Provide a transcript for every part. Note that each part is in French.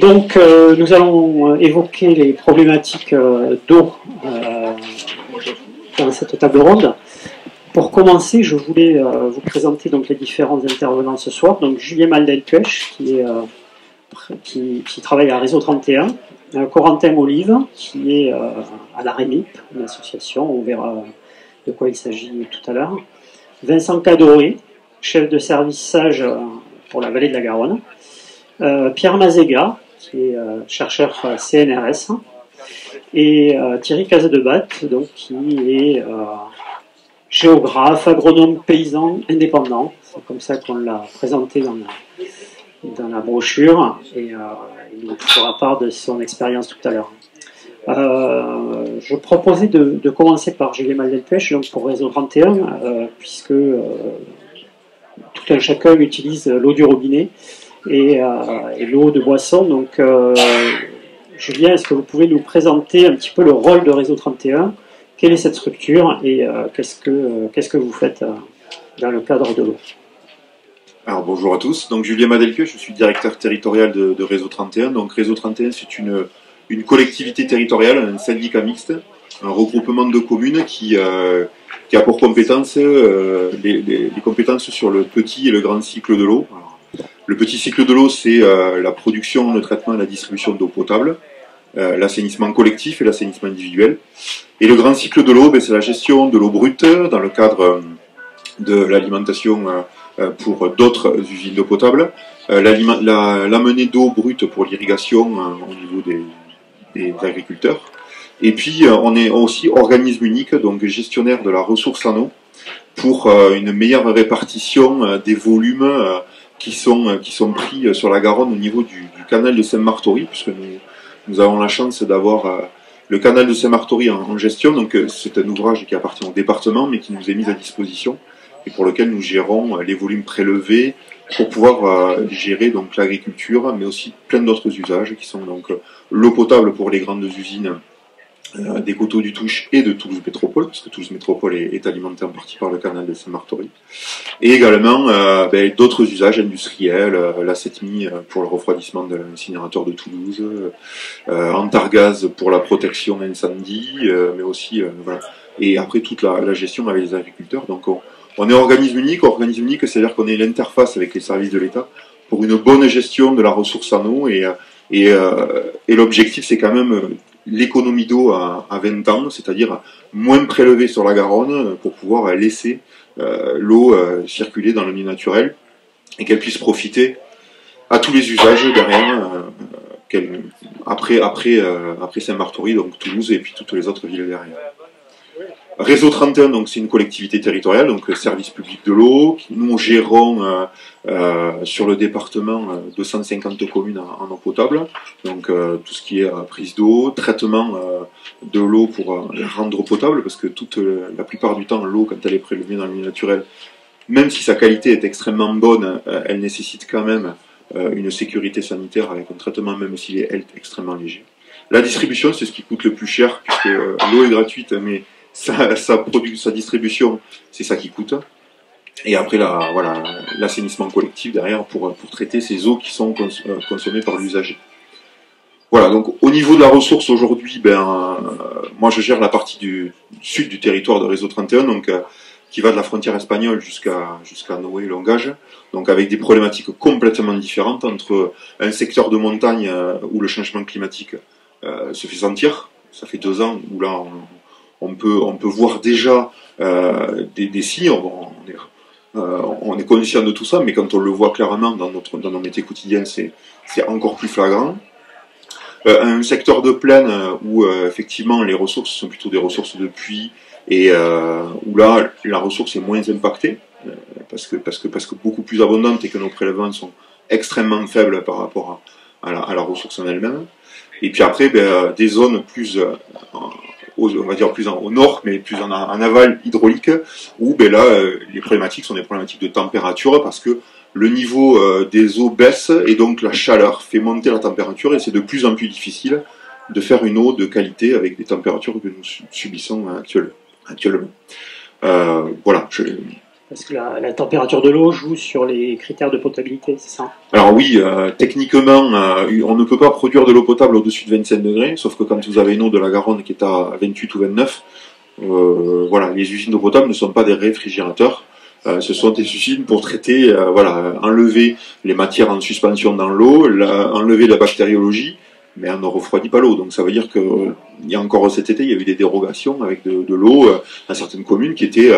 Donc, nous allons évoquer les problématiques d'eau dans cette table ronde. Pour commencer, je voulais vous présenter donc les différents intervenants ce soir. Donc, Julien Maldelpech, qui travaille à Réseau 31, Corentin Olive, qui est à la REMIP, une association, on verra de quoi il s'agit tout à l'heure. Vincent Cadoré, chef de service SAGE pour la vallée de la Garonne. Pierre Mazega, qui est chercheur CNRS, et Thierry Casadebat, donc, qui est géographe, agronome, paysan, indépendant. C'est comme ça qu'on l'a présenté dans la brochure, et il nous fera part de son expérience tout à l'heure. Je proposais de commencer par Julien Maldelpech, donc pour Réseau 31, puisque tout un chacun utilise l'eau du robinet et l'eau de boisson. Donc, Julien, est-ce que vous pouvez nous présenter un petit peu le rôle de Réseau 31? Quelle est cette structure et qu'est-ce que vous faites dans le cadre de l'eau? Alors bonjour à tous, donc Julien Maldelpech, je suis directeur territorial de Réseau 31. Donc Réseau 31, c'est une collectivité territoriale, un syndicat mixte, un regroupement de communes qui a pour compétence les compétences sur le petit et le grand cycle de l'eau. Le petit cycle de l'eau, c'est la production, le traitement et la distribution d'eau potable, l'assainissement collectif et l'assainissement individuel. Et le grand cycle de l'eau, c'est la gestion de l'eau brute dans le cadre de l'alimentation pour d'autres usines d'eau potable, l'amenée d'eau brute pour l'irrigation au niveau des agriculteurs. Et puis on est aussi organisme unique, donc gestionnaire de la ressource en eau, pour une meilleure répartition des volumes qui sont pris sur la Garonne au niveau du canal de Saint-Martory, puisque nous avons la chance d'avoir le canal de Saint-Martory en gestion. Donc c'est un ouvrage qui appartient au département, mais qui nous est mis à disposition et pour lequel nous gérons les volumes prélevés pour pouvoir gérer donc l'agriculture, mais aussi plein d'autres usages qui sont donc l'eau potable pour les grandes usines des Coteaux du Touche et de Toulouse Métropole, parce que Toulouse Métropole est alimentée en partie par le canal de Saint-Martory, et également d'autres usages industriels, la SETMI pour le refroidissement de l'incinérateur de Toulouse, Antargaz pour la protection incendie, mais aussi voilà. Et après toute la gestion avec les agriculteurs. Donc on est organisme unique, c'est-à-dire qu'on est l'interface avec les services de l'État pour une bonne gestion de la ressource en eau, et l'objectif c'est quand même l'économie d'eau à 20 ans, c'est-à-dire moins prélever sur la Garonne pour pouvoir laisser l'eau circuler dans le milieu naturel et qu'elle puisse profiter à tous les usages derrière, après Saint-Martory, donc Toulouse et puis toutes les autres villes derrière. Réseau 31, donc c'est une collectivité territoriale, donc service public de l'eau. Nous gérons sur le département 250 communes en eau potable, donc tout ce qui est prise d'eau, traitement de l'eau pour la rendre potable, parce que la plupart du temps, l'eau, quand elle est prélevée dans le milieu naturel, même si sa qualité est extrêmement bonne, elle nécessite quand même une sécurité sanitaire avec un traitement, même s'il est extrêmement léger. La distribution, c'est ce qui coûte le plus cher, puisque l'eau est gratuite, mais sa distribution, c'est ça qui coûte. Et après, l'assainissement collectif derrière pour traiter ces eaux qui sont consommées par l'usager. Voilà, donc au niveau de la ressource aujourd'hui, moi je gère la partie du sud du territoire de Réseau 31, donc qui va de la frontière espagnole jusqu'à Noé et Longage, donc avec des problématiques complètement différentes entre un secteur de montagne où le changement climatique se fait sentir. Ça fait 2 ans où là on peut voir déjà des signes. On est conscient de tout ça, mais quand on le voit clairement dans nos métiers quotidiens, c'est encore plus flagrant. Un secteur de plaine où effectivement les ressources sont plutôt des ressources de pluie, et où là la ressource est moins impactée parce que beaucoup plus abondante, et que nos prélèvements sont extrêmement faibles par rapport à la ressource en elle-même. Et puis après, des zones plus on va dire plus au nord, mais plus en aval hydraulique, où les problématiques sont des problématiques de température, parce que le niveau des eaux baisse, et donc la chaleur fait monter la température, et c'est de plus en plus difficile de faire une eau de qualité avec des températures que nous subissons actuellement. Voilà, Parce que la température de l'eau joue sur les critères de potabilité, c'est ça? Alors oui, techniquement, on ne peut pas produire de l'eau potable au-dessus de 25 degrés, sauf que quand vous avez une eau de la Garonne qui est à 28 ou 29, voilà, les usines d'eau potable ne sont pas des réfrigérateurs. Ce sont des usines pour traiter, voilà, enlever les matières en suspension dans l'eau, enlever la bactériologie, mais on ne refroidit pas l'eau. Donc ça veut dire que il y a encore cet été, il y a eu des dérogations avec de l'eau dans certaines communes qui étaient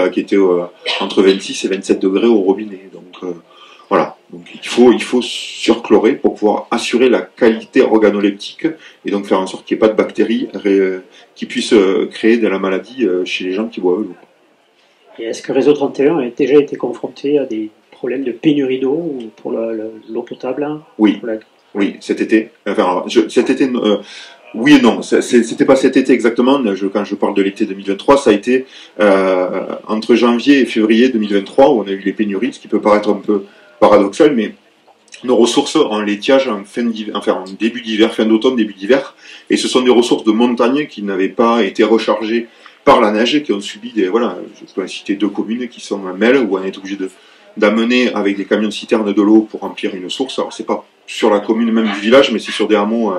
entre 26 et 27 degrés au robinet. Donc voilà. Donc il faut surchlorer pour pouvoir assurer la qualité organoleptique et donc faire en sorte qu'il n'y ait pas de bactéries qui puissent créer de la maladie chez les gens qui boivent l'eau. Et est-ce que Réseau 31 a déjà été confronté à des problèmes de pénurie d'eau pour l'eau potable? Oui, oui, cet été. Enfin, cet été, oui et non. C'était pas cet été exactement. Quand je parle de l'été 2023, ça a été entre janvier et février 2023 où on a eu les pénuries, ce qui peut paraître un peu paradoxal, mais nos ressources en laitière en début d'hiver, fin d'automne, début d'hiver, et ce sont des ressources de montagne qui n'avaient pas été rechargées par la neige, qui ont subi des, voilà, je peux citer 2 communes qui sont à Mel, où on est obligé d'amener avec des camions citernes de l'eau pour remplir une source. Alors c'est pas sur la commune même du village, mais c'est sur des hameaux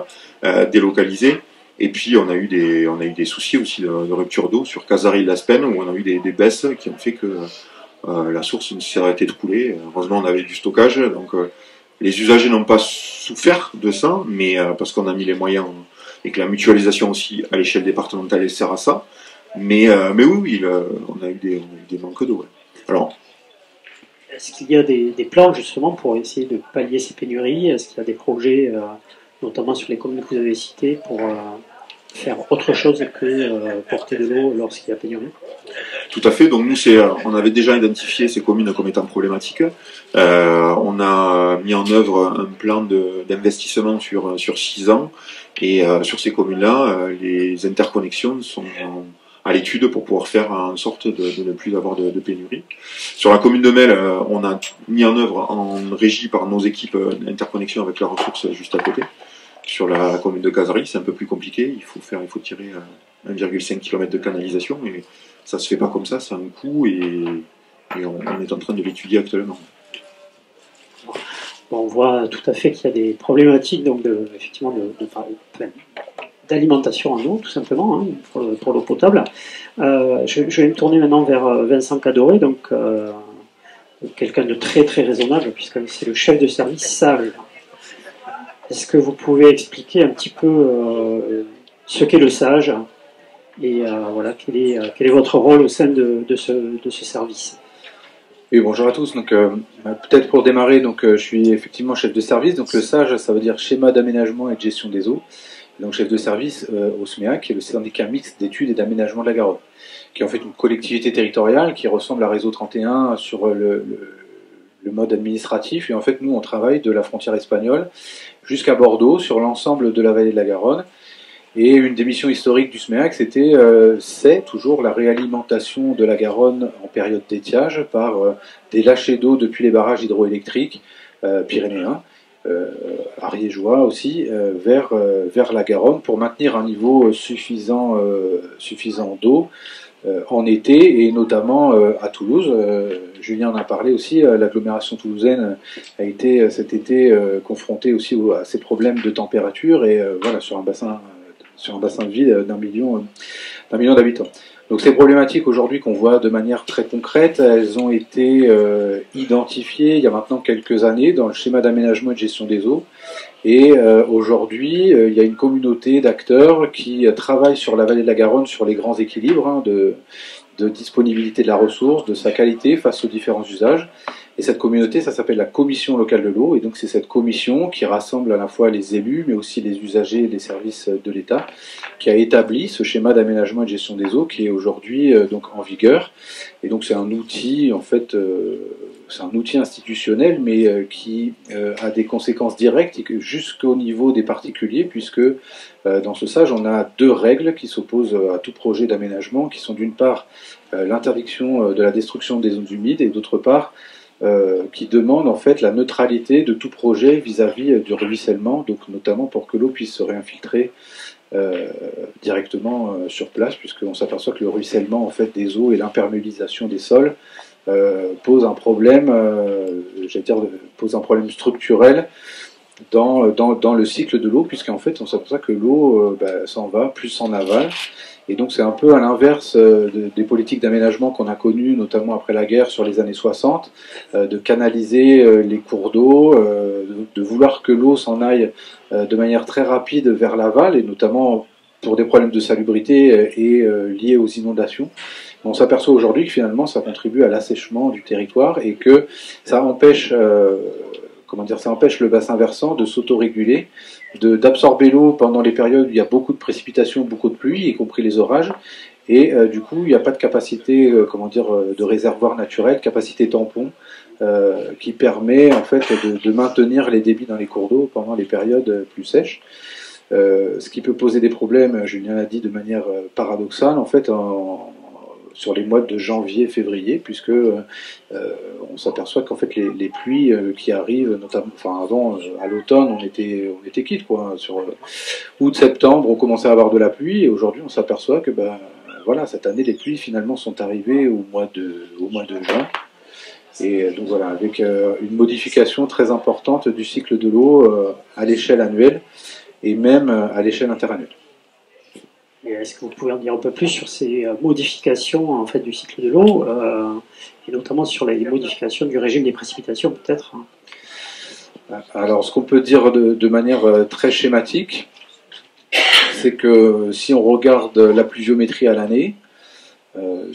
délocalisés. Et puis on a eu des soucis aussi de rupture d'eau sur Casary-Laspen, où on a eu des baisses qui ont fait que la source s'est arrêtée de couler. Heureusement on avait du stockage, donc les usagers n'ont pas souffert de ça, mais parce qu'on a mis les moyens et que la mutualisation aussi à l'échelle départementale elle sert à ça. Mais oui, on a eu des manques d'eau. Ouais. Alors, est-ce qu'il y a des plans justement pour essayer de pallier ces pénuries? Est-ce qu'il y a des projets, notamment sur les communes que vous avez citées, pour faire autre chose que porter de l'eau lorsqu'il y a pénurie? Tout à fait. Donc nous, on avait déjà identifié ces communes comme étant problématiques. On a mis en œuvre un plan d'investissement sur 6 ans. Et sur ces communes-là, les interconnexions sont à l'étude pour pouvoir faire en sorte de ne plus avoir de pénurie. Sur la commune de Mel, on a mis en œuvre en régie par nos équipes d'interconnexion avec la ressource juste à côté. Sur la commune de Casary, c'est un peu plus compliqué. Il faut tirer 1,5 km de canalisation, et ça se fait pas comme ça, c'est un coût, et on est en train de l'étudier actuellement. Bon, on voit tout à fait qu'il y a des problématiques donc effectivement d'alimentation en eau, tout simplement, hein, pour l'eau potable. Je vais me tourner maintenant vers Vincent Cadoré, donc quelqu'un de très très raisonnable, puisque c'est le chef de service SAGE. Est-ce que vous pouvez expliquer un petit peu ce qu'est le SAGE et voilà, quel est votre rôle au sein de ce service? Oui, bonjour à tous. Donc, peut-être pour démarrer, donc, je suis effectivement chef de service. Donc, le SAGE, ça veut dire schéma d'aménagement et de gestion des eaux. Donc, chef de service au SMEAC, qui est le syndicat mixte d'études et d'aménagement de la Garonne, qui est en fait une collectivité territoriale qui ressemble à Réseau 31 sur le mode administratif. Et en fait, nous, on travaille de la frontière espagnole jusqu'à Bordeaux, sur l'ensemble de la vallée de la Garonne. Et une des missions historiques du SMEAC, c'est toujours la réalimentation de la Garonne en période d'étiage par des lâchers d'eau depuis les barrages hydroélectriques pyrénéens, ariégeois aussi, vers la Garonne pour maintenir un niveau suffisant d'eau en été, et notamment à Toulouse. Julien en a parlé aussi, l'agglomération toulousaine a été cet été confrontée aussi à ces problèmes de température, et voilà, sur un bassin de vie d'un million d'habitants. Donc ces problématiques aujourd'hui qu'on voit de manière très concrète, elles ont été identifiées il y a maintenant quelques années dans le schéma d'aménagement et de gestion des eaux. Et aujourd'hui, il y a une communauté d'acteurs qui travaillent sur la vallée de la Garonne, sur les grands équilibres de disponibilité de la ressource, de sa qualité face aux différents usages. Et cette communauté, ça s'appelle la Commission locale de l'eau. Et donc c'est cette commission qui rassemble à la fois les élus, mais aussi les usagers et les services de l'État, qui a établi ce schéma d'aménagement et de gestion des eaux qui est aujourd'hui donc en vigueur. Et donc c'est un outil, en fait, c'est un outil institutionnel, mais qui a des conséquences directes jusqu'au niveau des particuliers, puisque dans ce SAGE, on a 2 règles qui s'opposent à tout projet d'aménagement, qui sont d'une part l'interdiction de la destruction des zones humides, et d'autre part qui demande en fait la neutralité de tout projet vis-à-vis du ruissellement, donc notamment pour que l'eau puisse se réinfiltrer directement sur place, puisqu'on s'aperçoit que le ruissellement en fait des eaux et l'imperméabilisation des sols pose un problème, pose un problème structurel dans le cycle de l'eau, puisqu'en fait on s'aperçoit que l'eau s'en va plus en aval. Et donc c'est un peu à l'inverse des politiques d'aménagement qu'on a connues, notamment après la guerre sur les années 60, de canaliser les cours d'eau, de vouloir que l'eau s'en aille de manière très rapide vers l'aval, et notamment pour des problèmes de salubrité et liés aux inondations. On s'aperçoit aujourd'hui que finalement ça contribue à l'assèchement du territoire et que ça empêche ça empêche le bassin versant de s'autoréguler, d'absorber l'eau pendant les périodes où il y a beaucoup de précipitations, beaucoup de pluie, y compris les orages, et du coup il n'y a pas de capacité de réservoir naturel, capacité tampon, qui permet en fait de maintenir les débits dans les cours d'eau pendant les périodes plus sèches. Ce qui peut poser des problèmes, Julien l'a dit de manière paradoxale, en fait, sur les mois de janvier, février, puisque on s'aperçoit qu'en fait les pluies qui arrivent, notamment, enfin avant à l'automne, on était quitte quoi. Sur août, septembre, on commençait à avoir de la pluie, et aujourd'hui on s'aperçoit que voilà, cette année les pluies finalement sont arrivées au mois de juin. Et donc voilà, avec une modification très importante du cycle de l'eau à l'échelle annuelle et même à l'échelle interannuelle. Est-ce que vous pouvez en dire un peu plus sur ces modifications en fait, du cycle de l'eau, et notamment sur les modifications du régime des précipitations peut-être? Alors ce qu'on peut dire de manière très schématique, c'est que si on regarde la pluviométrie à l'année, il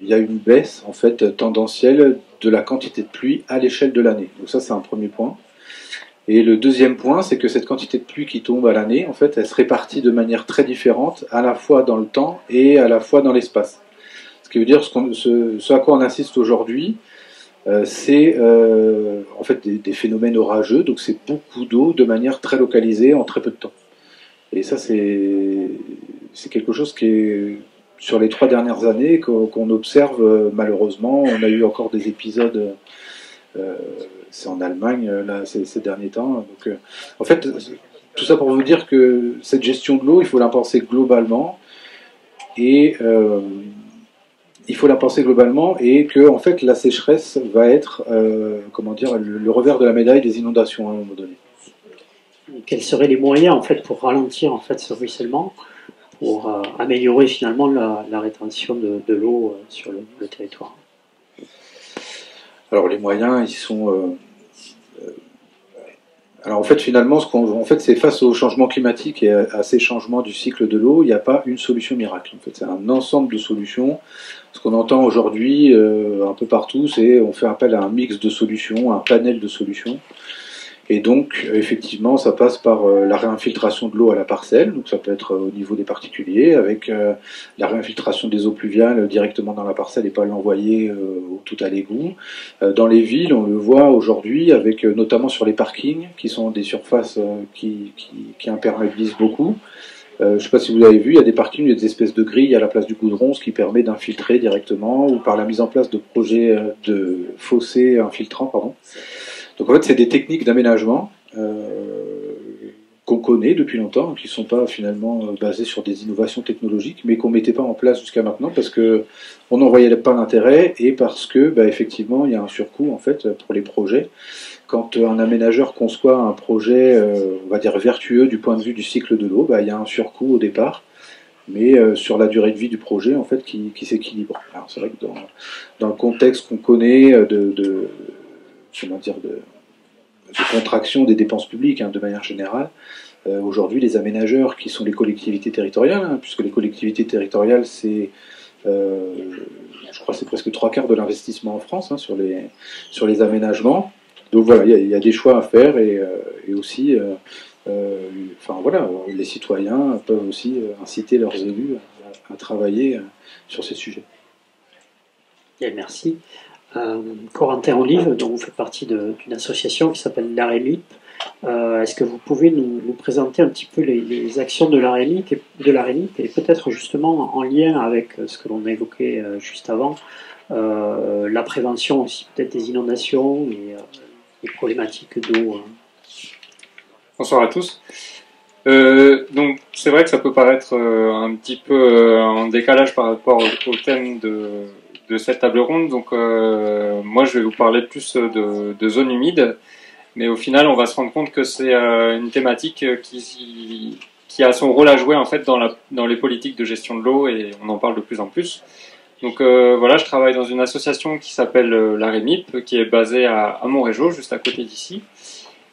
y a une baisse en fait tendancielle de la quantité de pluie à l'échelle de l'année. Donc ça c'est un premier point. Et le deuxième point, c'est que cette quantité de pluie qui tombe à l'année, en fait, elle se répartit de manière très différente, à la fois dans le temps et à la fois dans l'espace. Ce qui veut dire ce à quoi on assiste aujourd'hui, c'est en fait des phénomènes orageux, donc c'est beaucoup d'eau de manière très localisée en très peu de temps. Et ça, c'est quelque chose qui est sur les 3 dernières années qu'on observe malheureusement. On a eu encore des épisodes. C'est en Allemagne là, ces derniers temps. Donc, en fait, tout ça pour vous dire que cette gestion de l'eau, il faut la penser globalement, et que en fait la sécheresse va être le revers de la médaille des inondations à un moment donné. Quels seraient les moyens en fait pour ralentir en fait ce ruissellement, pour améliorer finalement la rétention de l'eau sur le territoire? Alors les moyens, ils sont. Alors en fait, finalement, c'est face au changement climatique et à ces changements du cycle de l'eau, il n'y a pas une solution miracle. En fait, c'est un ensemble de solutions. Ce qu'on entend aujourd'hui un peu partout, c'est on fait appel à un mix de solutions, un panel de solutions. Et donc, effectivement, ça passe par la réinfiltration de l'eau à la parcelle, donc ça peut être au niveau des particuliers, avec la réinfiltration des eaux pluviales directement dans la parcelle et pas l'envoyer tout à l'égout. Dans les villes, on le voit aujourd'hui, avec notamment sur les parkings, qui sont des surfaces qui imperméabilisent beaucoup. Je ne sais pas si vous avez vu, il y a des parkings, il y a des espèces de grilles à la place du goudron, ce qui permet d'infiltrer directement, ou par la mise en place de projets de fossés infiltrants, pardon. Donc en fait, c'est des techniques d'aménagement qu'on connaît depuis longtemps, qui ne sont pas finalement basées sur des innovations technologiques, mais qu'on ne mettait pas en place jusqu'à maintenant parce qu'on n'en voyait pas l'intérêt et parce que effectivement, il y a un surcoût en fait pour les projets. Quand un aménageur conçoit un projet, on va dire vertueux du point de vue du cycle de l'eau, il y a un surcoût au départ, mais sur la durée de vie du projet en fait qui s'équilibre. Alors c'est vrai que dans le contexte qu'on connaît de contraction des dépenses publiques de manière générale. Aujourd'hui, les aménageurs qui sont les collectivités territoriales, puisque les collectivités territoriales, c'est, je crois, c'est presque 3/4 de l'investissement en France sur les aménagements. Donc voilà, il y a des choix à faire et aussi, les citoyens peuvent aussi inciter leurs élus à travailler sur ces sujets. Bien, merci. Corentin Olive, dont vous faites partie d'une association qui s'appelle l'AREMIP. Est-ce que vous pouvez nous présenter un petit peu les actions de l'AREMIP et peut-être justement en lien avec ce que l'on a évoqué juste avant, la prévention aussi peut-être des inondations et les problématiques d'eau. Bonsoir à tous. Donc c'est vrai que ça peut paraître un petit peu en décalage par rapport au thème de cette table ronde. Donc, moi, je vais vous parler plus de zones humides, mais au final, on va se rendre compte que c'est une thématique qui a son rôle à jouer en fait dans les politiques de gestion de l'eau, et on en parle de plus en plus. Donc voilà, je travaille dans une association qui s'appelle la REMIP, qui est basée à Montrégeau, juste à côté d'ici.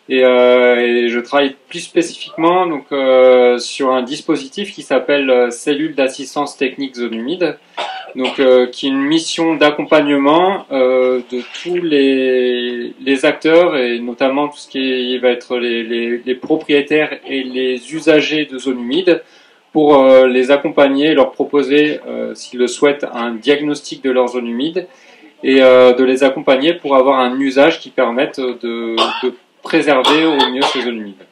Et je travaille plus spécifiquement donc, sur un dispositif qui s'appelle Cellule d'assistance technique zone humide, donc, qui est une mission d'accompagnement de tous les acteurs, et notamment tout ce qui va être les propriétaires et les usagers de zones humides, pour les accompagner, leur proposer, s'ils le souhaitent, un diagnostic de leur zone humide, et de les accompagner pour avoir un usage qui permette de préserver au mieux ces zones humides.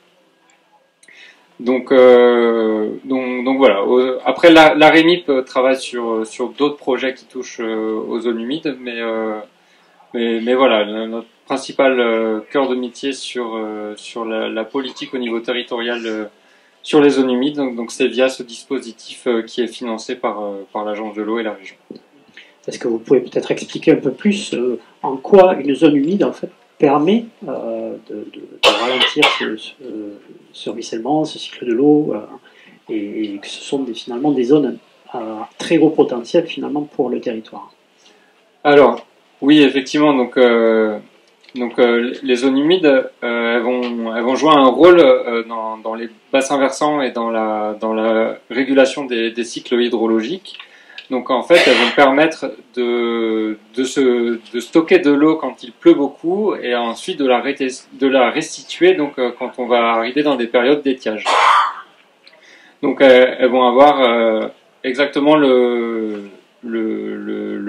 Donc voilà. Après, la REMIP travaille sur d'autres projets qui touchent aux zones humides, mais voilà, notre principal cœur de métier sur la politique au niveau territorial sur les zones humides. Donc c'est via ce dispositif qui est financé par l'Agence de l'eau et la région. Est-ce que vous pouvez peut-être expliquer un peu plus en quoi une zone humide en fait permet de ralentir ce ruissellement, ce cycle de l'eau, et que ce sont finalement des zones à très gros potentiel finalement pour le territoire. Alors, oui, effectivement, donc les zones humides, elles vont jouer un rôle dans les bassins versants et dans la régulation des cycles hydrologiques. Donc en fait, elles vont permettre de stocker de l'eau quand il pleut beaucoup, et ensuite de la restituer donc quand on va arriver dans des périodes d'étiage. Donc elles vont avoir exactement le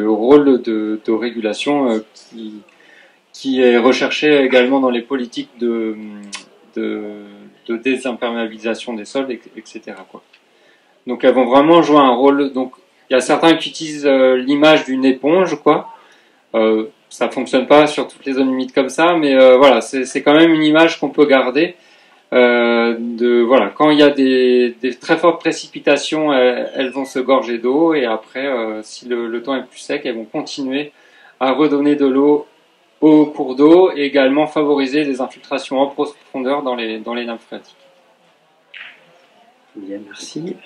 rôle de régulation qui est recherché également dans les politiques de désimperméabilisation des sols, etc. quoi. Donc elles vont vraiment jouer un rôle. Donc il y a certains qui utilisent l'image d'une éponge, quoi. Ça fonctionne pas sur toutes les zones humides comme ça, mais voilà, c'est quand même une image qu'on peut garder. Voilà, quand il y a des très fortes précipitations, elles vont se gorger d'eau, et après, si le temps est plus sec, elles vont continuer à redonner de l'eau au cours d'eau, et également favoriser des infiltrations en profondeur dans les nappes phréatiques. Bien, merci.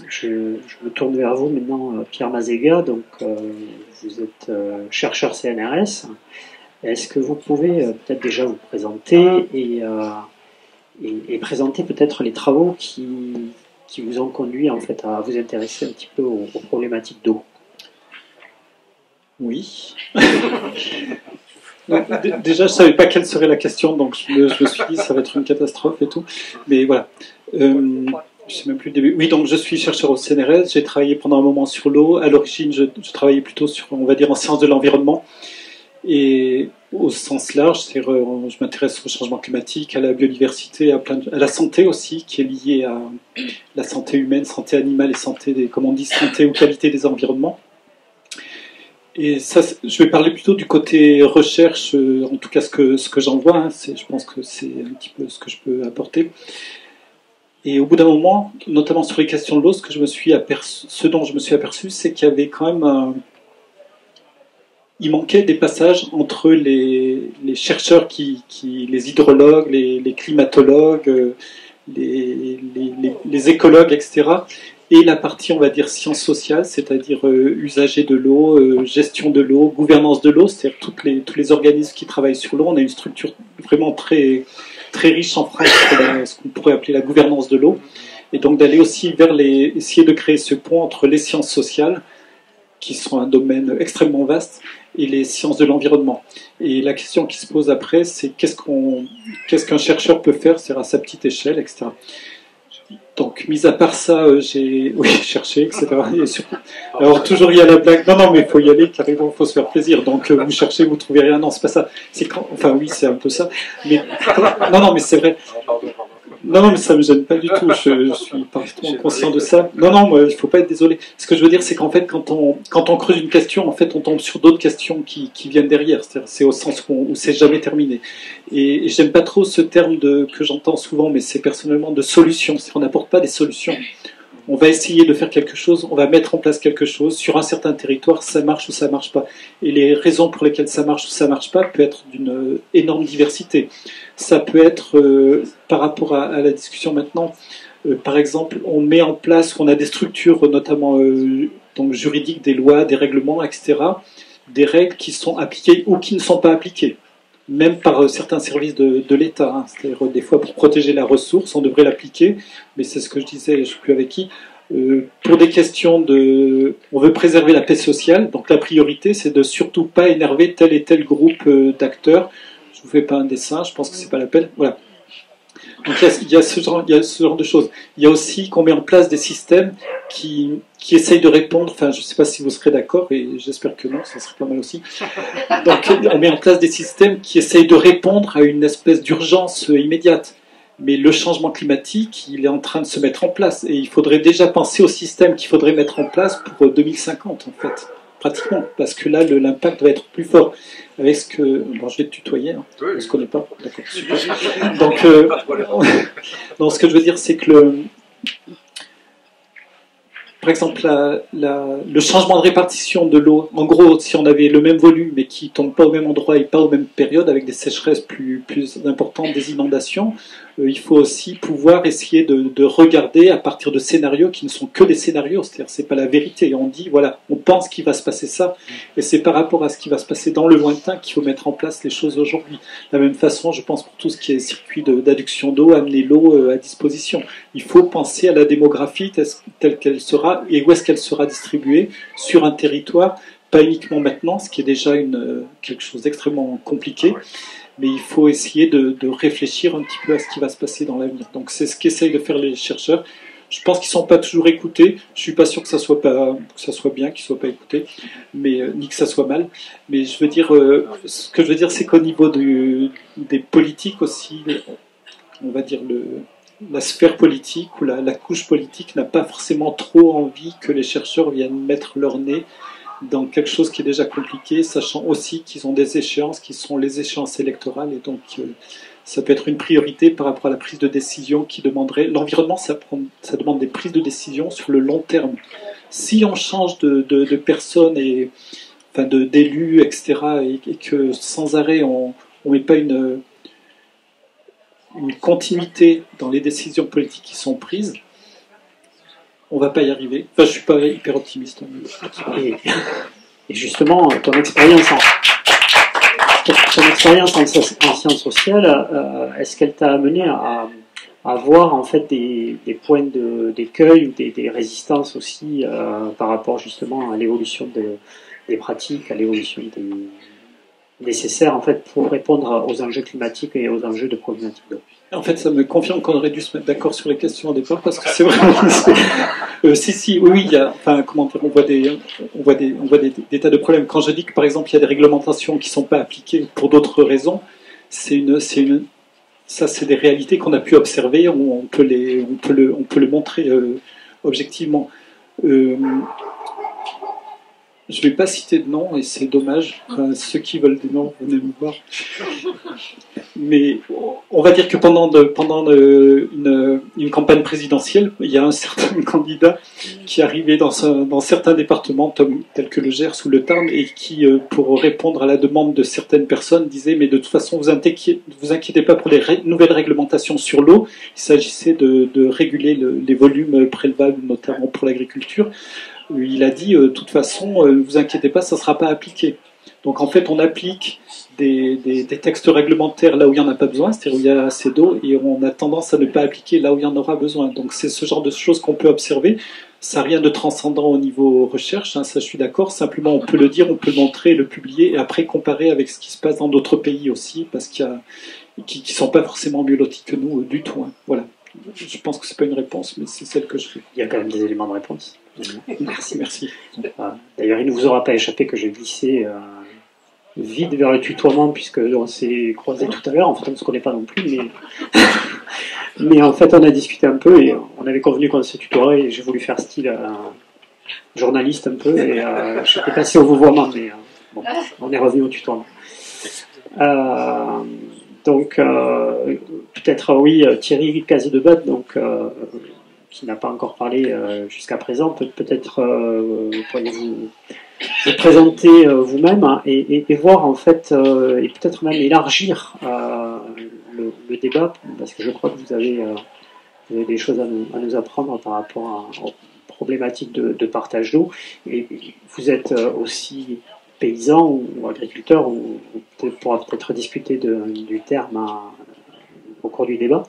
Je me tourne vers vous maintenant, Pierre Mazega. Donc, vous êtes chercheur CNRS. Est-ce que vous pouvez peut-être déjà vous présenter et présenter peut-être les travaux qui vous ont conduit en fait à vous intéresser un petit peu aux problématiques d'eau? Oui. Déjà, je ne savais pas quelle serait la question, donc je me suis dit ça va être une catastrophe et tout. Mais voilà. Je ne sais même plus le début. Oui, donc je suis chercheur au CNRS. J'ai travaillé pendant un moment sur l'eau. À l'origine, je travaillais plutôt sur, on va dire, en sciences de l'environnement. Et au sens large, je m'intéresse au changement climatique, à la biodiversité, à la santé aussi, qui est liée à la santé humaine, santé animale et santé santé ou qualité des environnements. Et ça, je vais parler plutôt du côté recherche, en tout cas ce que j'en vois. Hein, je pense que c'est un petit peu ce que je peux apporter. Et au bout d'un moment, notamment sur les questions de l'eau, ce dont je me suis aperçu, c'est qu'il y avait quand même il manquait des passages entre les chercheurs les hydrologues, les climatologues, les écologues, etc., et la partie, on va dire, sciences sociales, c'est-à-dire usager de l'eau, gestion de l'eau, gouvernance de l'eau, c'est-à-dire tous les organismes qui travaillent sur l'eau. On a une structure vraiment très, très riche en France, ce qu'on pourrait appeler la gouvernance de l'eau, et donc d'aller aussi essayer de créer ce pont entre les sciences sociales, qui sont un domaine extrêmement vaste, et les sciences de l'environnement. Et la question qui se pose après, c'est qu'est-ce qu'un chercheur peut faire, c'est à sa petite échelle, etc. Donc, mis à part ça, j'ai cherché, etc. Et alors, toujours il y a la blague, non, mais il faut y aller, carrément, il faut se faire plaisir. Donc, vous cherchez, vous trouvez rien. Non, c'est pas ça. Enfin, oui, c'est un peu ça. Mais, non, mais c'est vrai. Non, mais ça me gêne pas du tout. Je suis parfaitement conscient de ça. Non, moi, il faut pas être désolé. Ce que je veux dire, c'est qu'en fait, quand on creuse une question, en fait, on tombe sur d'autres questions qui viennent derrière. C'est au sens où c'est jamais terminé. Et j'aime pas trop ce terme que j'entends souvent, mais c'est personnellement de solution. On n'apporte pas des solutions. on va essayer de faire quelque chose, on va mettre en place quelque chose sur un certain territoire, ça marche ou ça marche pas. Et les raisons pour lesquelles ça marche ou ça marche pas peut être d'une énorme diversité. Ça peut être par rapport à la discussion maintenant. Par exemple, on met en place, on a des structures, notamment donc juridiques, des lois, des règlements, etc., des règles qui sont appliquées ou qui ne sont pas appliquées, même par certains services de l'État. Hein. C'est-à-dire, des fois, pour protéger la ressource, on devrait l'appliquer, mais c'est ce que je disais, je ne sais plus avec qui. Pour des questions de... On veut préserver la paix sociale, donc la priorité, c'est de surtout pas énerver tel et tel groupe d'acteurs. Je ne vous fais pas un dessin, je pense que c'est pas la peine. Voilà. Donc il y a ce genre de choses. Il y a aussi qu'on met en place des systèmes qui essayent de répondre, enfin je ne sais pas si vous serez d'accord, et j'espère que non, ça serait pas mal aussi. Donc on met en place des systèmes qui essayent de répondre à une espèce d'urgence immédiate. Mais le changement climatique, il est en train de se mettre en place. Et il faudrait déjà penser au système qu'il faudrait mettre en place pour 2050, en fait. Pratiquement. Parce que là, l'impact va être plus fort. Avec ce que... Bon, je vais te tutoyer, hein. Oui. On ne se connaît pas. D'accord, super. Donc, donc, ce que je veux dire, c'est que par exemple, le changement de répartition de l'eau, en gros, si on avait le même volume mais qui ne tombe pas au même endroit et pas aux mêmes périodes, avec des sécheresses plus importantes, des inondations, il faut aussi pouvoir essayer de regarder à partir de scénarios qui ne sont que des scénarios, c'est-à-dire c'est pas la vérité. On dit, voilà, on pense qu'il va se passer ça, et c'est par rapport à ce qui va se passer dans le lointain qu'il faut mettre en place les choses aujourd'hui. De la même façon, je pense pour tout ce qui est circuit d'adduction d'eau, amener l'eau à disposition. Il faut penser à la démographie telle qu'elle sera, et où est-ce qu'elle sera distribuée sur un territoire, pas uniquement maintenant, ce qui est déjà quelque chose d'extrêmement compliqué, mais il faut essayer de réfléchir un petit peu à ce qui va se passer dans l'avenir. Donc c'est ce qu'essayent de faire les chercheurs. Je pense qu'ils ne sont pas toujours écoutés. Je ne suis pas sûr que ça soit bien, qu'ils ne soient pas écoutés, mais, ni que ça soit mal. Mais je veux dire, ce que je veux dire, c'est qu'au niveau des politiques aussi, on va dire la sphère politique ou la couche politique n'a pas forcément trop envie que les chercheurs viennent mettre leur nez dans quelque chose qui est déjà compliqué, sachant aussi qu'ils ont des échéances qui sont les échéances électorales, et donc ça peut être une priorité par rapport à la prise de décision qui demanderait... L'environnement, ça demande des prises de décision sur le long terme. Si on change de personnes, enfin d'élus, etc., et que sans arrêt on ne met pas une continuité dans les décisions politiques qui sont prises, on va pas y arriver. Enfin, je suis pas hyper optimiste. Et justement, ton expérience en sciences sociales, est-ce qu'elle t'a amené à voir en fait des points d'écueil ou des résistances aussi par rapport justement à l'évolution des pratiques, à l'évolution nécessaires en fait pour répondre aux enjeux climatiques et aux enjeux de problématiques d'eau? En fait, ça me confirme qu'on aurait dû se mettre d'accord sur les questions au départ, parce que c'est vraiment... oui, il y a, enfin, comment dire, on voit des tas de problèmes. Quand je dis que, par exemple, il y a des réglementations qui ne sont pas appliquées pour d'autres raisons, ça, c'est des réalités qu'on a pu observer, on peut le montrer objectivement. Je ne vais pas citer de nom, et c'est dommage. Enfin, ceux qui veulent des noms, venez me voir. Mais on va dire que pendant une campagne présidentielle, il y a un certain candidat qui arrivait dans certains départements, tels que le Gers ou le Tarn, et qui, pour répondre à la demande de certaines personnes, disait « Mais de toute façon, vous inquiétez pas pour les nouvelles réglementations sur l'eau. Il s'agissait de réguler les volumes prélevables, notamment pour l'agriculture. » Il a dit, de toute façon, ne vous inquiétez pas, ça ne sera pas appliqué. Donc en fait, on applique des textes réglementaires là où il n'y en a pas besoin, c'est-à-dire où il y a assez d'eau, et on a tendance à ne pas appliquer là où il y en aura besoin. Donc c'est ce genre de choses qu'on peut observer. Ça n'a rien de transcendant au niveau recherche, hein, ça je suis d'accord. Simplement, on peut le dire, on peut le montrer, le publier, et après comparer avec ce qui se passe dans d'autres pays aussi, parce qu'il y a qui ne sont pas forcément mieux lotis que nous du tout. Hein. Voilà. Je pense que c'est pas une réponse, mais c'est celle que je fais. Il y a quand même des éléments de réponse. Merci. D'ailleurs, il ne vous aura pas échappé que j'ai glissé vite vers le tutoiement, puisque on s'est croisés tout à l'heure. En fait, on ne se connaît pas non plus, mais en fait, on a discuté un peu et on avait convenu qu'on se tutoierait. Et j'ai voulu faire style journaliste un peu. Et je ne sais pas si on vous voit, mais bon, on est revenu au tutoiement. Donc, peut-être, oui, Thierry Cazé-Debat, donc, qui n'a pas encore parlé jusqu'à présent. Peut-être pourriez-vous vous présenter vous-même, hein, et voir en fait, et peut-être même élargir le débat, parce que je crois que vous avez des choses à nous apprendre par rapport aux problématiques de partage d'eau. Et vous êtes aussi paysan ou agriculteur, on pourra peut-être discuter du terme au cours du débat.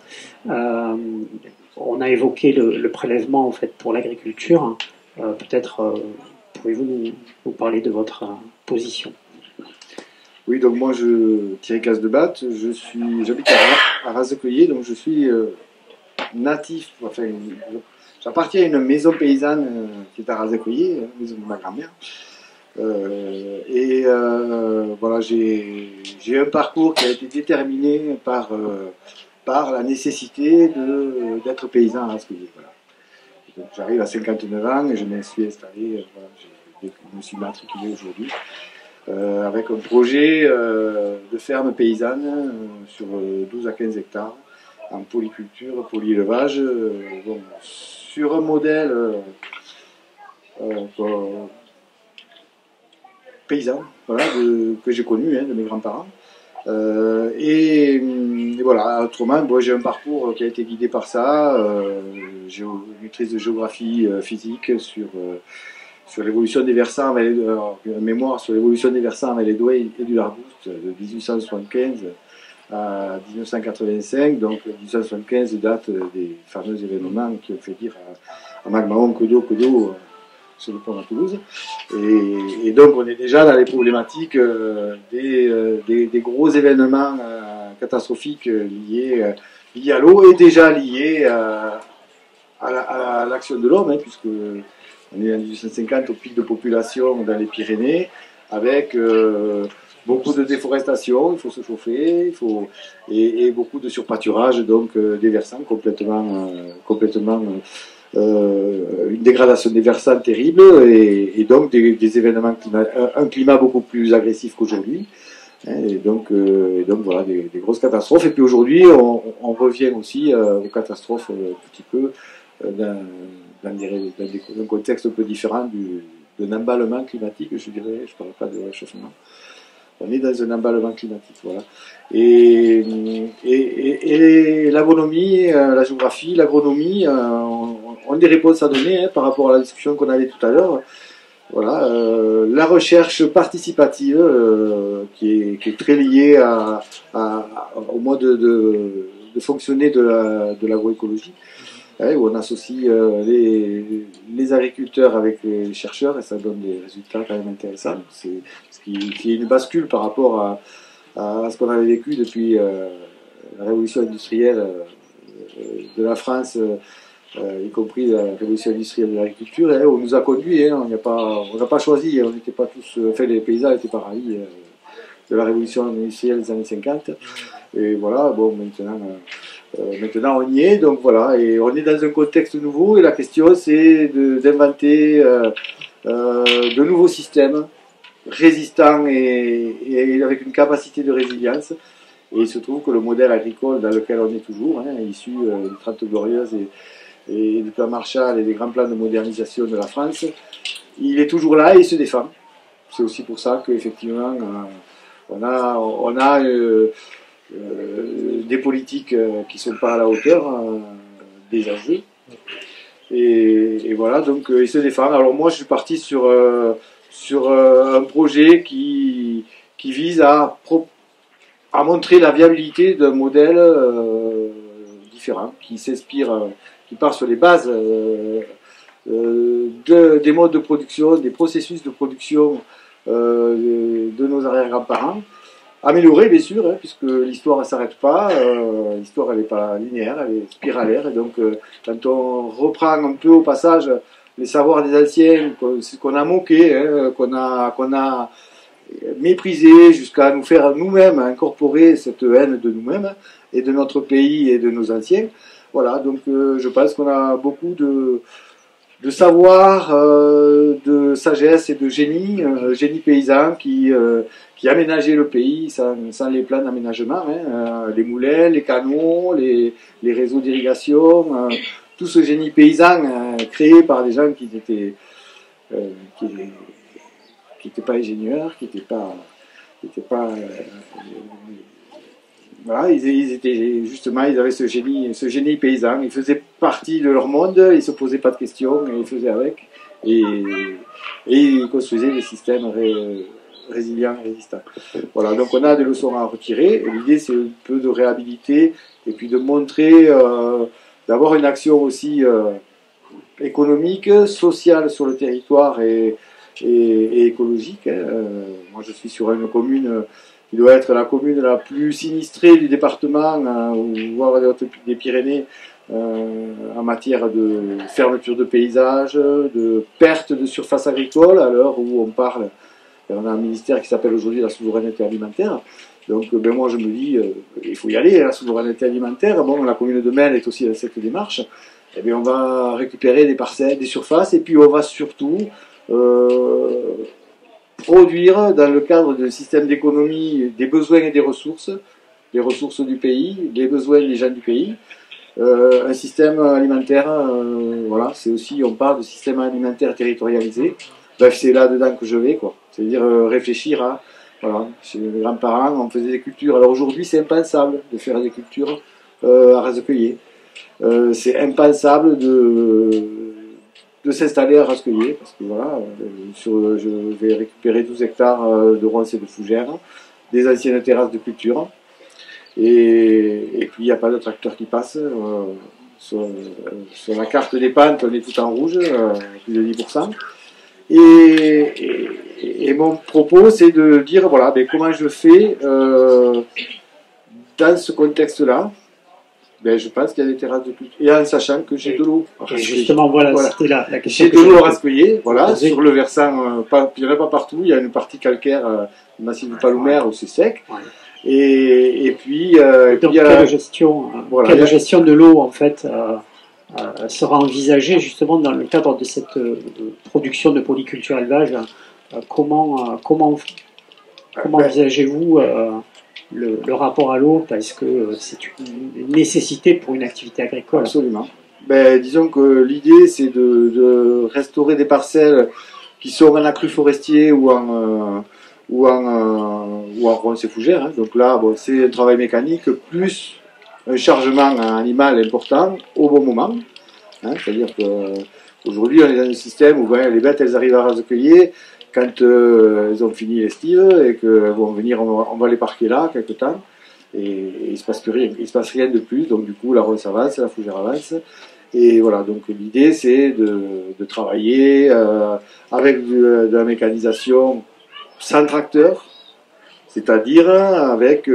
On a évoqué le prélèvement en fait pour l'agriculture. Peut-être pouvez-vous nous parler de votre position? Oui, donc moi, Thierry Casse-de-Batte, j'habite à Razecueillet, donc je suis natif, enfin, j'appartiens à une maison paysanne qui est à Razecueillet, la maison de ma grand-mère. Voilà, j'ai un parcours qui a été déterminé par la nécessité d'être paysan à Razecueillet. Voilà. Donc j'arrive à 59 ans et je me suis installé, voilà, je me suis matriculé aujourd'hui avec un projet de ferme paysanne sur 12 à 15 hectares en polyculture, polyélevage, bon, sur un modèle paysan, voilà, que j'ai connu, hein, de mes grands-parents. Et voilà, autrement, bon, j'ai un parcours qui a été guidé par ça. J'ai une maîtrise de géographie physique sur l'évolution des versants, une mémoire sur l'évolution des versants avec les Douai et du Largouste de 1875 à 1985. Donc 1975 date des fameux événements qui ont fait dire à McMahon que d'eau sur le pont à Toulouse. Et donc on est déjà dans les problématiques des gros événements catastrophiques liés à l'eau et déjà liés à l'action de l'homme, hein, puisque on est en 1850 au pic de population dans les Pyrénées, avec beaucoup de déforestation, il faut se chauffer, et beaucoup de surpâturage, donc des versants complètement une dégradation des versants terrible, et donc des événements un climat beaucoup plus agressif qu'aujourd'hui. Et donc voilà, des grosses catastrophes. Et puis aujourd'hui, on revient aussi aux catastrophes un petit peu dans un contexte un peu différent d'un emballement climatique, je dirais. Je ne parle pas de réchauffement. On est dans un emballement climatique, voilà. Et l'agronomie, la géographie, l'agronomie ont des réponses à donner, hein, par rapport à la discussion qu'on avait tout à l'heure. Voilà, la recherche participative qui est très liée au mode de fonctionner de l'agroécologie, hein, où on associe les agriculteurs avec les chercheurs, et ça donne des résultats quand même intéressants. Ce qui est une bascule par rapport à ce qu'on avait vécu depuis la révolution industrielle de la France, y compris la révolution industrielle de l'agriculture, hein, on nous a conduits, hein, on n'a pas choisi, on n'était pas tous, enfin les paysans n'étaient pas ravis de la révolution industrielle des années 50, et voilà, bon, maintenant on y est, donc voilà, et on est dans un contexte nouveau, et la question c'est d'inventer de nouveaux systèmes résistants et avec une capacité de résilience. Et il se trouve que le modèle agricole dans lequel on est toujours, hein, issu des 30 Glorieuses et du plan Marshall et des grands plans de modernisation de la France, il est toujours là et il se défend. C'est aussi pour ça qu'effectivement, on a des politiques qui ne sont pas à la hauteur des enjeux. Et voilà, donc il se défend. Alors moi, je suis parti sur un projet qui vise à montrer la viabilité d'un modèle différent, qui s'inspire, qui part sur les bases des modes de production, des processus de production de nos arrière-grands-parents, amélioré bien sûr, hein, puisque l'histoire ne s'arrête pas, l'histoire elle n'est pas linéaire, elle est spiralaire, et donc quand on reprend un peu au passage les savoirs des anciens, qu'on a moqué, hein, qu'on a méprisé jusqu'à nous faire nous-mêmes incorporer cette haine de nous-mêmes et de notre pays et de nos anciens. Voilà, donc je pense qu'on a beaucoup de savoir, de sagesse et de génie paysan qui aménageait le pays sans les plans d'aménagement, hein, les moulins, les canaux, les réseaux d'irrigation, tout ce génie paysan créé par des gens qui n'étaient pas ingénieurs, qui n'étaient pas voilà, ils étaient justement, ils avaient ce génie paysan. Ils faisaient partie de leur monde, ils se posaient pas de questions, et ils faisaient avec, et ils construisaient des systèmes résilients, résistants. Voilà, donc on a des leçons à retirer. L'idée, c'est un peu de réhabiliter et puis de montrer, d'avoir une action aussi économique, sociale sur le territoire et écologique. Moi, je suis sur une commune qui doit être la commune la plus sinistrée du département, voire des Pyrénées, en matière de fermeture de paysages, de perte de surface agricole, à l'heure où on parle. On a un ministère qui s'appelle aujourd'hui la souveraineté alimentaire. Donc, moi, je me dis, il faut y aller, la souveraineté alimentaire. Bon, la commune de Melle est aussi dans cette démarche. Eh bien, on va récupérer des parcelles, des surfaces, et puis on va surtout produire, dans le cadre d'un système d'économie, des besoins et des ressources, les ressources du pays, les besoins des gens du pays. Un système alimentaire, voilà, c'est aussi, on parle de système alimentaire territorialisé. Bref, c'est là-dedans que je vais, quoi. C'est-à-dire réfléchir à, voilà, chez mes grands-parents, on faisait des cultures. Alors aujourd'hui, c'est impensable de faire des cultures à ras-de-cueillir. C'est impensable de s'installer à Rascueillet, parce que voilà, je vais récupérer 12 hectares de ronces et de fougères, des anciennes terrasses de culture, et puis il n'y a pas de tracteur qui passe. Sur la carte des pentes, on est tout en rouge, plus de 10%. Et mon propos, c'est de dire, voilà, ben, comment je fais dans ce contexte-là. Ben, je pense qu'il y a des terrasses de culture. Et en sachant que j'ai de l'eau. Justement, voilà. C'était la question. J'ai de l'eau à Rascueillir, voilà, sur le versant, il n'y en a pas partout, il y a une partie calcaire du massif du Palomère où c'est sec. Ouais. Et puis, donc, quelle gestion de l'eau, en fait, sera envisagée justement dans le cadre de cette production de polyculture élevage? Comment envisagez-vous le rapport à l'eau, parce que c'est une nécessité pour une activité agricole? Absolument. Ben, disons que l'idée, c'est de restaurer des parcelles qui sont en accru forestier ou en ronces et fougères. Hein. Donc là, bon, c'est un travail mécanique plus un chargement animal important au bon moment. Hein. C'est-à-dire qu'aujourd'hui, on est dans un système où les bêtes, elles arrivent à ras-de-cueillir quand elles ont fini l'estive et qu'elles vont venir, on va les parquer là quelque temps, et il se passe rien de plus. Donc du coup, la ronce avance, la fougère avance, et voilà. Donc l'idée, c'est de travailler avec de la mécanisation sans tracteur, c'est-à-dire avec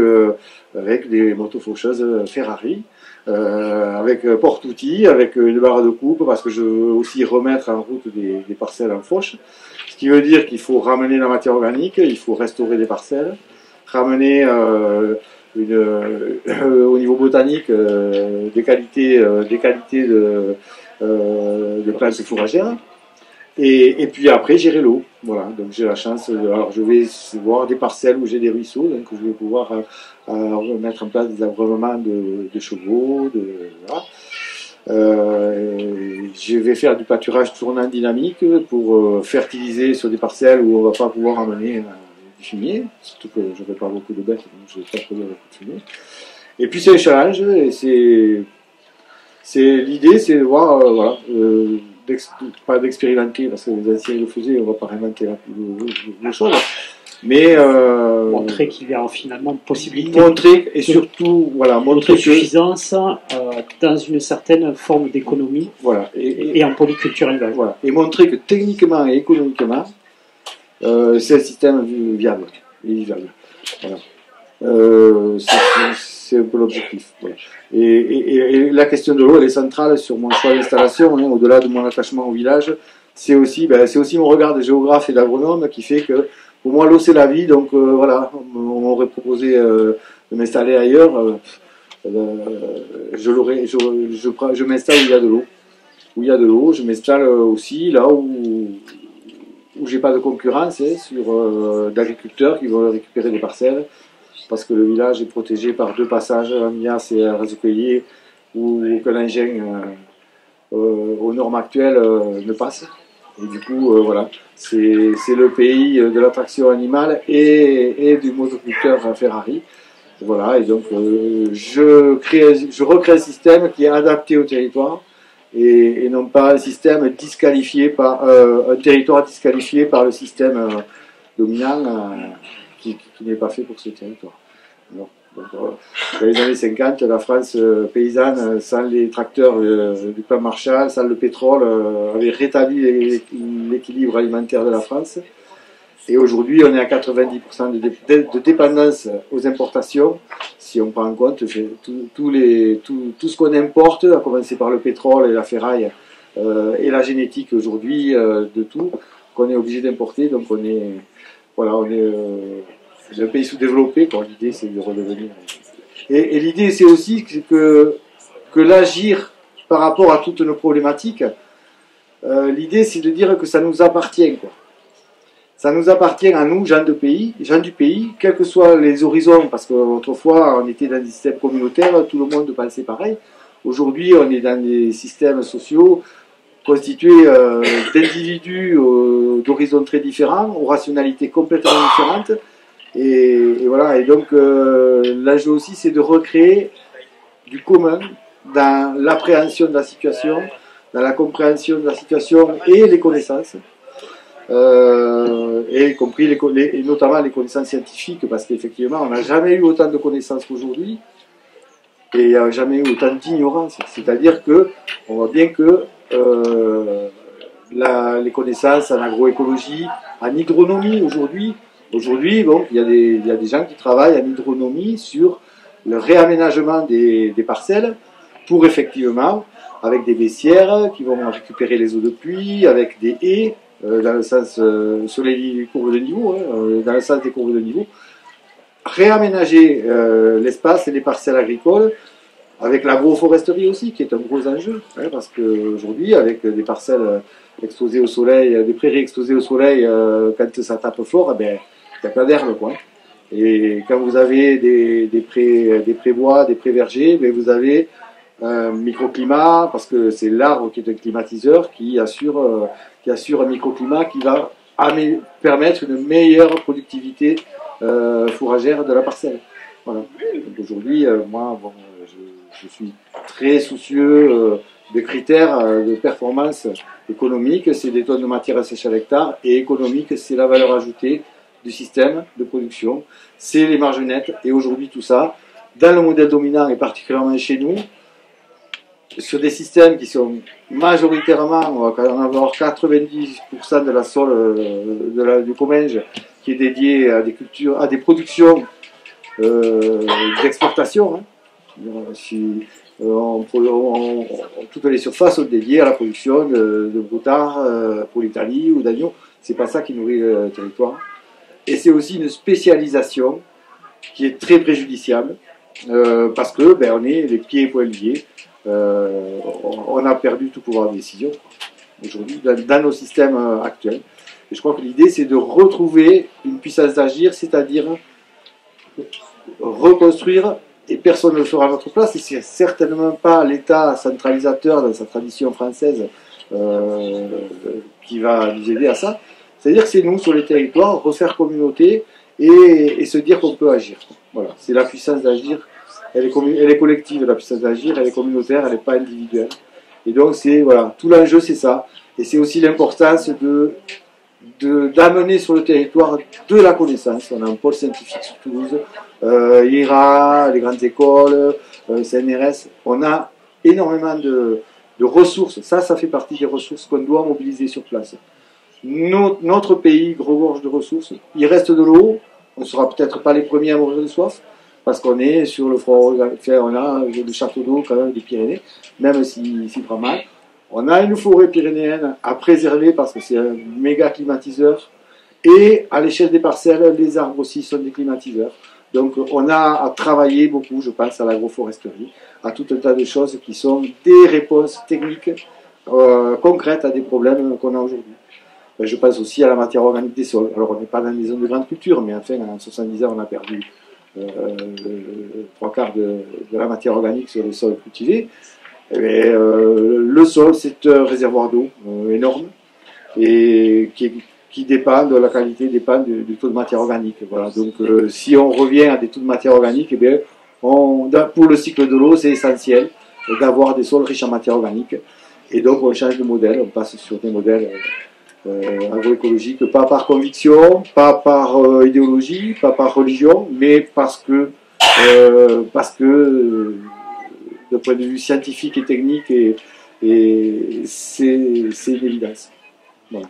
des motofaucheuses Ferrari, avec porte-outils, avec une barre de coupe, parce que je veux aussi remettre en route des parcelles en fauche. Ce qui veut dire qu'il faut ramener la matière organique, il faut restaurer des parcelles, ramener au niveau botanique des qualités de plantes fourragères, et puis après gérer l'eau. Voilà, donc j'ai la chance, alors je vais voir des parcelles où j'ai des ruisseaux, donc je vais pouvoir mettre en place des abreuvrements de chevaux, voilà. Je vais faire du pâturage tournant dynamique pour fertiliser sur des parcelles où on ne va pas pouvoir emmener du fumier, surtout que je ne fais pas beaucoup de bêtes, donc je ne vais pas produire beaucoup de fumier. Et puis c'est un challenge, et l'idée, c'est de voir, voilà, pas d'expérimenter, parce que les anciens le faisaient, on ne va pas réinventer la chose. Mais montrer qu'il y a finalement une possibilité. Montrer, et surtout, voilà, montrer suffisance dans une certaine forme d'économie, voilà, et en polyculture élevage. Voilà, et montrer que techniquement et économiquement, c'est un système viable et vivable. Voilà. C'est un peu l'objectif. Voilà. Et la question de l'eau, elle est centrale sur mon choix d'installation, hein, au-delà de mon attachement au village. C'est aussi mon regard de géographe et d'agronome qui fait que pour moi, l'eau, c'est la vie, donc voilà, on m'aurait proposé de m'installer ailleurs, je m'installe où il y a de l'eau. Où il y a de l'eau, je m'installe aussi là où j'ai pas de concurrence, hein, sur d'agriculteurs qui vont récupérer des parcelles, parce que le village est protégé par 2 passages, à Mias et à Ras-de-Cueillier, où aucun engin aux normes actuelles ne passe. Et du coup, voilà, c'est le pays de l'attraction animale et du motoculteur Ferrari. Voilà, et donc je recrée un système qui est adapté au territoire et non pas un système disqualifié par un territoire disqualifié par le système dominant qui n'est pas fait pour ce territoire. Alors, donc, dans les années 50, la France paysanne, sans les tracteurs du plan Marshall, sans le pétrole, avait rétabli l'équilibre alimentaire de la France. Et aujourd'hui, on est à 90% de dépendance aux importations, si on prend en compte tout ce qu'on importe, à commencer par le pétrole et la ferraille, et la génétique aujourd'hui de tout, qu'on est obligé d'importer. Donc on est un pays sous-développé, quand l'idée c'est de redevenir. Et l'idée c'est aussi que l'agir par rapport à toutes nos problématiques, l'idée c'est de dire que ça nous appartient, quoi. Ça nous appartient à nous, gens du pays, quels que soient les horizons, parce qu'autrefois on était dans des systèmes communautaires, tout le monde pensait pareil. Aujourd'hui, on est dans des systèmes sociaux constitués d'individus d'horizons très différents, aux rationalités complètement différentes. Et voilà, et donc l'enjeu aussi, c'est de recréer du commun dans l'appréhension de la situation, dans la compréhension de la situation et les connaissances. Et y compris et notamment les connaissances scientifiques, parce qu'effectivement, on n'a jamais eu autant de connaissances qu'aujourd'hui, et il n'y a jamais eu autant d'ignorance. C'est-à-dire que on voit bien que les connaissances en agroécologie, en hydronomie aujourd'hui, bon, il y a des gens qui travaillent en hydronomie sur le réaménagement des parcelles pour effectivement, avec des baissières qui vont récupérer les eaux de pluie, avec des haies, dans le sens sur les courbes de niveau, dans le sens des courbes de niveau, réaménager l'espace et les parcelles agricoles, avec l'agroforesterie aussi, qui est un gros enjeu, parce qu'aujourd'hui, avec des parcelles exposées au soleil, des prairies exposées au soleil, quand ça tape fort, il n'y a pas d'herbe, quoi. Et quand vous avez des prébois, des pré-vergers, vous avez un microclimat, parce que c'est l'arbre qui est un climatiseur qui assure un microclimat qui va permettre une meilleure productivité fourragère de la parcelle. Voilà. Aujourd'hui, moi, bon, je suis très soucieux des critères de performance économique, c'est des tonnes de matière sèche à l'hectare, et économique, c'est la valeur ajoutée du système de production, c'est les marges nettes, et aujourd'hui tout ça, dans le modèle dominant et particulièrement chez nous, sur des systèmes qui sont majoritairement, on va quand même avoir 90% de la sol du Comminges qui est dédié à des cultures, à des productions d'exportation. Toutes les surfaces sont dédiées à la production de broutards pour l'Italie ou d'agneaux. C'est pas ça qui nourrit le territoire. Et c'est aussi une spécialisation qui est très préjudiciable parce que on est les pieds et poings liés. On a perdu tout pouvoir de décision aujourd'hui dans nos systèmes actuels. Et je crois que l'idée c'est de retrouver une puissance d'agir, c'est-à-dire reconstruire, et personne ne le fera à notre place, et c'est certainement pas l'État centralisateur dans sa tradition française qui va nous aider à ça. C'est-à-dire que c'est nous sur les territoires, refaire communauté et se dire qu'on peut agir. Voilà, c'est la puissance d'agir. Elle est collective, la puissance d'agir, elle est communautaire, elle n'est pas individuelle. Et donc, voilà, tout l'enjeu, c'est ça. Et c'est aussi l'importance d'amener sur le territoire de la connaissance. On a un pôle scientifique sur Toulouse, IRA, les grandes écoles, CNRS. On a énormément de ressources. Ça fait partie des ressources qu'on doit mobiliser sur place. Notre pays regorge de ressources. Il reste de l'eau. On ne sera peut-être pas les premiers à mourir de soif, parce qu'on est sur le front, on a le château d'eau quand même des Pyrénées, même s'il prend mal. On a une forêt pyrénéenne à préserver parce que c'est un méga climatiseur. Et à l'échelle des parcelles, les arbres aussi sont des climatiseurs. Donc on a à travailler beaucoup, je pense, à l'agroforesterie, à tout un tas de choses qui sont des réponses techniques concrètes à des problèmes qu'on a aujourd'hui. Je pense aussi à la matière organique des sols. Alors on n'est pas dans des zones de grande culture, mais enfin en 70 ans on a perdu 3/4 de la matière organique sur les sols cultivés. Le sol, c'est un réservoir d'eau énorme et qui dépend de la qualité, dépend du taux de matière organique. Voilà. Donc, si on revient à des taux de matière organique, eh bien, pour le cycle de l'eau, c'est essentiel d'avoir des sols riches en matière organique. Et donc, on change de modèle, on passe sur des modèles agroécologiques, pas par conviction, pas par idéologie, pas par religion, mais parce que de point de vue scientifique et technique, et c'est une évidence. Voilà.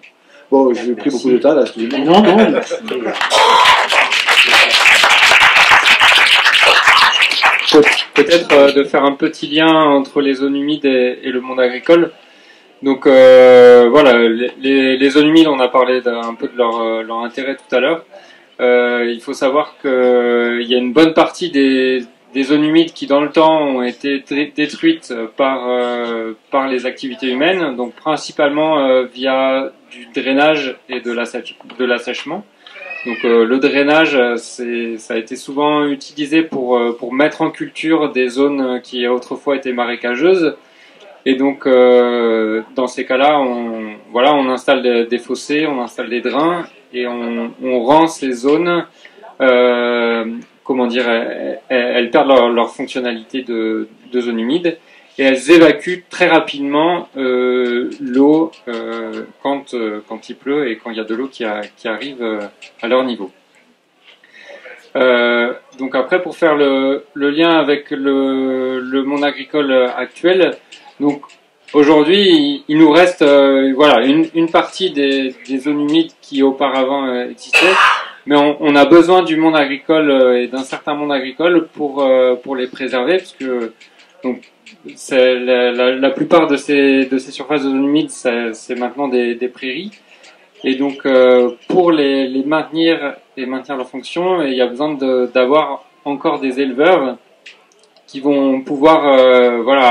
Bon, j'ai pris beaucoup de temps là, excusez-moi. Non. Peut-être de faire un petit lien entre les zones humides et le monde agricole. Donc voilà, les zones humides, on a parlé un peu de leur intérêt tout à l'heure. Il faut savoir qu'il y a une bonne partie des zones humides qui dans le temps ont été détruites par les activités humaines, donc principalement via du drainage et de l'assèchement. Donc le drainage, ça a été souvent utilisé pour mettre en culture des zones qui autrefois étaient marécageuses. Et donc dans ces cas-là, on installe des fossés, on installe des drains et on rend ces zones, elles perdent leur fonctionnalité de zone humide et elles évacuent très rapidement l'eau quand il pleut et quand il y a de l'eau qui arrive à leur niveau. Donc après, pour faire le lien avec le monde agricole actuel, donc aujourd'hui, il nous reste une partie des zones humides qui auparavant existaient, mais on a besoin du monde agricole et d'un certain monde agricole pour les préserver, parce que donc la plupart de ces surfaces de zones humides, c'est maintenant des prairies. Et donc, pour les maintenir et maintenir leur fonction, il y a besoin d'avoir encore des éleveurs qui vont pouvoir,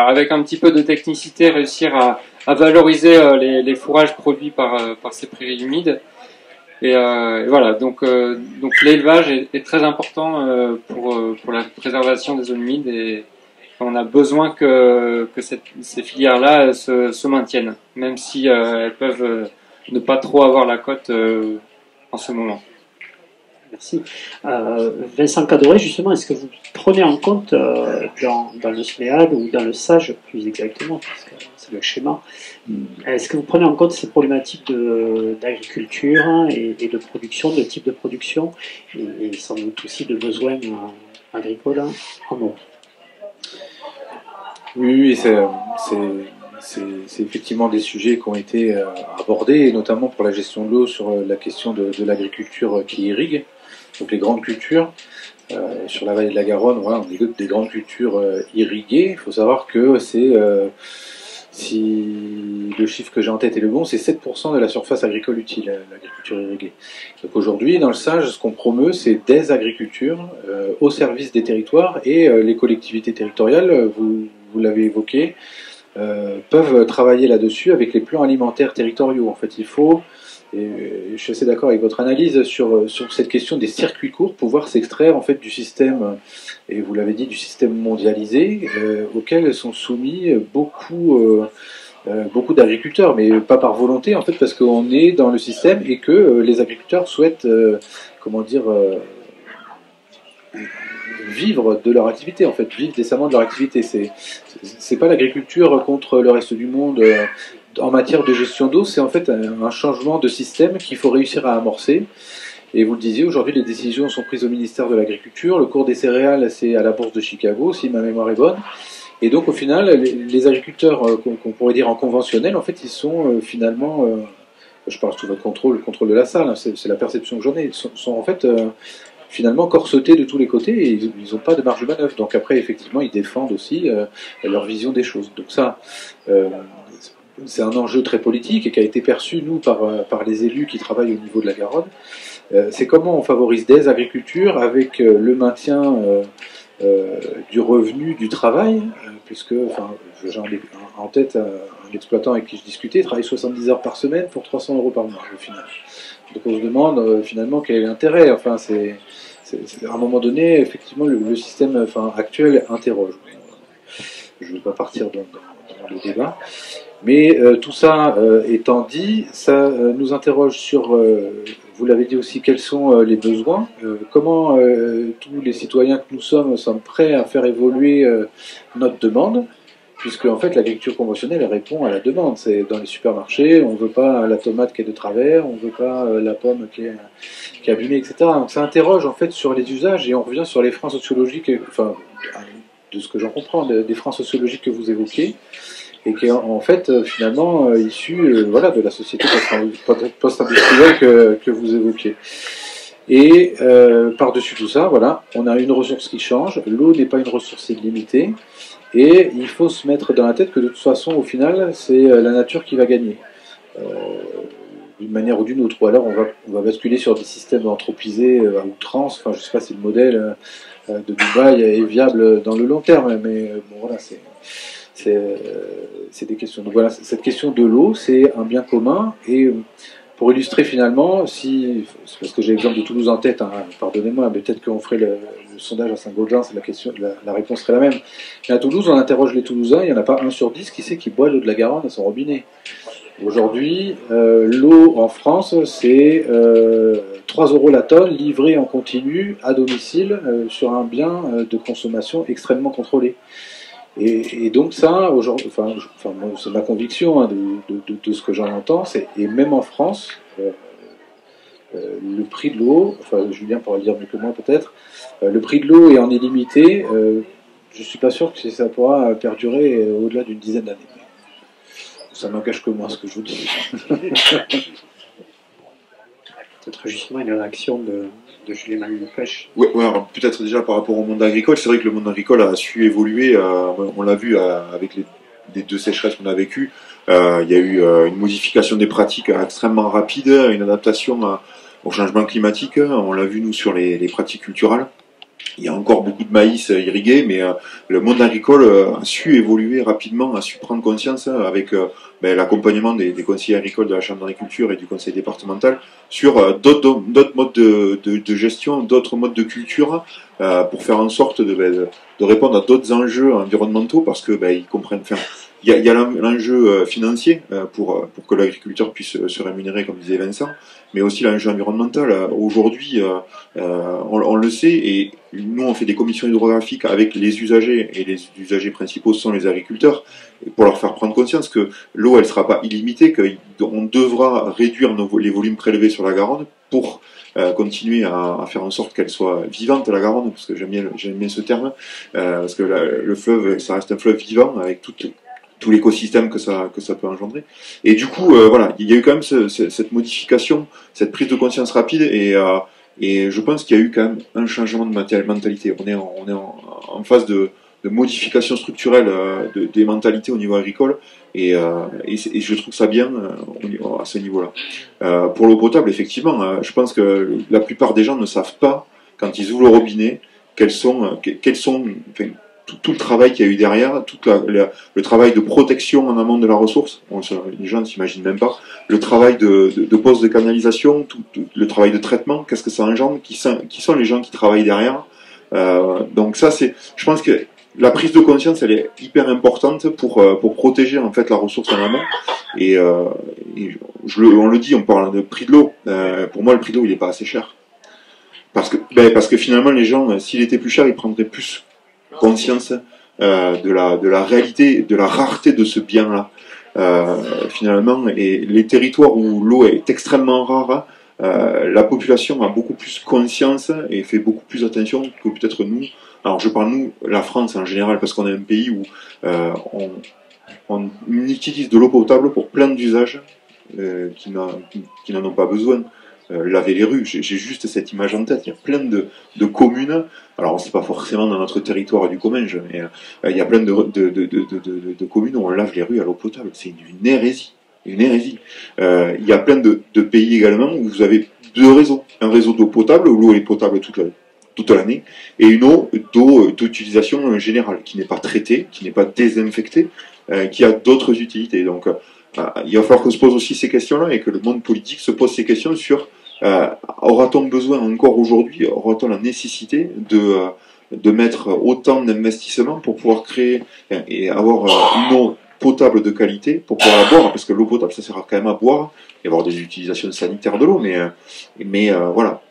avec un petit peu de technicité, réussir à valoriser les fourrages produits par ces prairies humides. Et voilà, donc l'élevage est très important pour la préservation des zones humides et on a besoin que ces filières-là se maintiennent, même si elles peuvent ne pas trop avoir la cote en ce moment. Merci. Vincent Cadoré, justement, est-ce que vous prenez en compte dans le SMEAD ou dans le SAGE, plus exactement, parce que c'est le schéma, est-ce que vous prenez en compte ces problématiques d'agriculture et de production, de type de production, et sans doute aussi de besoins agricoles en eau? Oui, c'est effectivement des sujets qui ont été abordés, et notamment pour la gestion de l'eau sur la question de l'agriculture qui irrigue, donc les grandes cultures. Sur la vallée de la Garonne, voilà, on a des grandes cultures irriguées. Il faut savoir que si le chiffre que j'ai en tête est le bon, c'est 7% de la surface agricole utile, l'agriculture irriguée. Donc aujourd'hui, dans le SAGE, ce qu'on promeut, c'est des agricultures au service des territoires, et les collectivités territoriales, vous l'avez évoqué, peuvent travailler là-dessus avec les plans alimentaires territoriaux. En fait, il faut, et je suis assez d'accord avec votre analyse sur cette question des circuits courts, pouvoir s'extraire en fait du système, et vous l'avez dit, du système mondialisé auquel sont soumis beaucoup d'agriculteurs, mais pas par volonté en fait, parce qu'on est dans le système et que les agriculteurs souhaitent vivre de leur activité, en fait, vivre décemment de leur activité. C'est pas l'agriculture contre le reste du monde en matière de gestion d'eau, c'est en fait un changement de système qu'il faut réussir à amorcer. Et vous le disiez, aujourd'hui les décisions sont prises au ministère de l'Agriculture, le cours des céréales c'est à la bourse de Chicago, si ma mémoire est bonne. Et donc au final, les agriculteurs qu'on pourrait dire en conventionnel, en fait ils sont finalement, je parle sous votre contrôle, le contrôle de la salle, hein, c'est la perception que j'en ai, sont en fait finalement corsetés de tous les côtés, et ils n'ont pas de marge de manœuvre. Donc après, effectivement, ils défendent aussi leur vision des choses. Donc ça, c'est un enjeu très politique et qui a été perçu, nous, par les élus qui travaillent au niveau de la Garonne. C'est comment on favorise des agricultures avec le maintien du revenu du travail, puisque, j'ai en tête un exploitant avec qui je discutais, il travaille 70 heures par semaine pour 300 € par mois, au final. Donc on se demande finalement quel est l'intérêt. Enfin, à un moment donné, effectivement, le système actuel interroge. je ne vais pas partir dans le débat. Mais tout ça étant dit, ça nous interroge sur, vous l'avez dit aussi, quels sont les besoins, comment tous les citoyens que nous sommes prêts à faire évoluer notre demande, puisque en fait l'agriculture conventionnelle elle répond à la demande. C'est dans les supermarchés, on ne veut pas la tomate qui est de travers, on ne veut pas la pomme qui est abîmée, etc. Donc ça interroge en fait sur les usages et on revient sur les freins sociologiques, enfin de ce que j'en comprends, des freins sociologiques que vous évoquez, et qui est en fait finalement issu voilà, de la société post-industrielle que vous évoquez. Et par-dessus tout ça, voilà, on a une ressource qui change, l'eau n'est pas une ressource illimitée, et il faut se mettre dans la tête que de toute façon, au final, c'est la nature qui va gagner, d'une manière ou d'une autre. Ou alors on va basculer sur des systèmes anthropisés à outrance, enfin je ne sais pas si le modèle de Dubaï est viable dans le long terme, mais bon voilà, c'est des questions. Donc voilà, cette question de l'eau, c'est un bien commun. Et pour illustrer finalement, c'est parce que j'ai l'exemple de Toulouse en tête, hein, pardonnez-moi, mais peut-être qu'on ferait le sondage à Saint-Gaudens, la réponse serait la même. Mais à Toulouse, on interroge les Toulousains, il n'y en a pas 1 sur 10 qui sait qui boit l'eau de la Garonne à son robinet. Aujourd'hui, l'eau en France, c'est 3 € la tonne livrée en continu à domicile sur un bien de consommation extrêmement contrôlé. Et donc ça, aujourd'hui, moi, c'est ma conviction hein, de ce que j'en entends, et même en France, le prix de l'eau, enfin Julien pourra le dire mieux que moi peut-être, le prix de l'eau est en illimité, je ne suis pas sûr que ça pourra perdurer au-delà d'une dizaine d'années. Ça n'engage que moi ce que je vous dis. Peut-être justement une réaction de Julien Pêche. Oui, ouais, peut-être déjà par rapport au monde agricole, c'est vrai que le monde agricole a su évoluer, on l'a vu avec les 2 sécheresses qu'on a vécues, il y a eu une modification des pratiques extrêmement rapide, une adaptation au changement climatique, on l'a vu nous sur les pratiques culturelles. Il y a encore beaucoup de maïs irrigué, mais le monde agricole a su évoluer rapidement, a su prendre conscience avec l'accompagnement des conseillers agricoles de la Chambre d'agriculture et du conseil départemental sur d'autres modes de gestion, d'autres modes de culture pour faire en sorte de répondre à d'autres enjeux environnementaux parce que ils comprennent. Il y a l'enjeu financier pour que l'agriculteur puisse se rémunérer, comme disait Vincent, mais aussi l'enjeu environnemental. Aujourd'hui, on le sait, et nous on fait des commissions hydrographiques avec les usagers, et les usagers principaux sont les agriculteurs, pour leur faire prendre conscience que l'eau elle sera pas illimitée, qu'on devra réduire les volumes prélevés sur la Garonne pour continuer à faire en sorte qu'elle soit vivante, la Garonne, parce que j'aime bien ce terme, parce que le fleuve, ça reste un fleuve vivant avec tout l'écosystème que ça peut engendrer. Et du coup, voilà, il y a eu quand même cette modification, cette prise de conscience rapide, et je pense qu'il y a eu quand même un changement de mentalité. On est en phase de modification structurelle des mentalités au niveau agricole, et je trouve ça bien à ce niveau-là. Pour l'eau potable, effectivement, je pense que la plupart des gens ne savent pas, quand ils ouvrent le robinet, quels sont tout le travail qu'il y a eu derrière, le travail de protection en amont de la ressource, les gens ne s'imaginent même pas, le travail de poste de canalisation, le travail de traitement, qu'est-ce que ça engendre, qui sont les gens qui travaillent derrière. Donc ça, je pense que la prise de conscience, elle est hyper importante pour protéger en fait la ressource en amont. Et on le dit, on parle de prix de l'eau. Pour moi, le prix de l'eau, il n'est pas assez cher. Parce que finalement, les gens, s'il était plus cher, ils prendraient plus conscience de la réalité, de la rareté de ce bien-là. Finalement, et les territoires où l'eau est extrêmement rare, la population a beaucoup plus conscience et fait beaucoup plus attention que peut-être nous. Alors je parle nous, la France en général, parce qu'on est un pays où on utilise de l'eau potable pour plein d'usages qui n'en ont pas besoin. Laver les rues, j'ai juste cette image en tête. Il y a plein de communes, alors c'est pas forcément dans notre territoire du Comminges, mais il y a plein de communes où on lave les rues à l'eau potable. C'est une hérésie. Il y a plein de pays également où vous avez 2 réseaux. Un réseau d'eau potable, où l'eau est potable toute l'année, et une eau d'utilisation générale, qui n'est pas traitée, qui n'est pas désinfectée, qui a d'autres utilités. Donc il va falloir qu'on se pose aussi ces questions-là, et que le monde politique se pose ces questions sur aura-t-on besoin encore aujourd'hui, aura-t-on la nécessité de mettre autant d'investissements pour pouvoir créer et avoir une eau potable de qualité pour pouvoir la boire, parce que l'eau potable, ça sert quand même à boire et avoir des utilisations sanitaires de l'eau, mais voilà,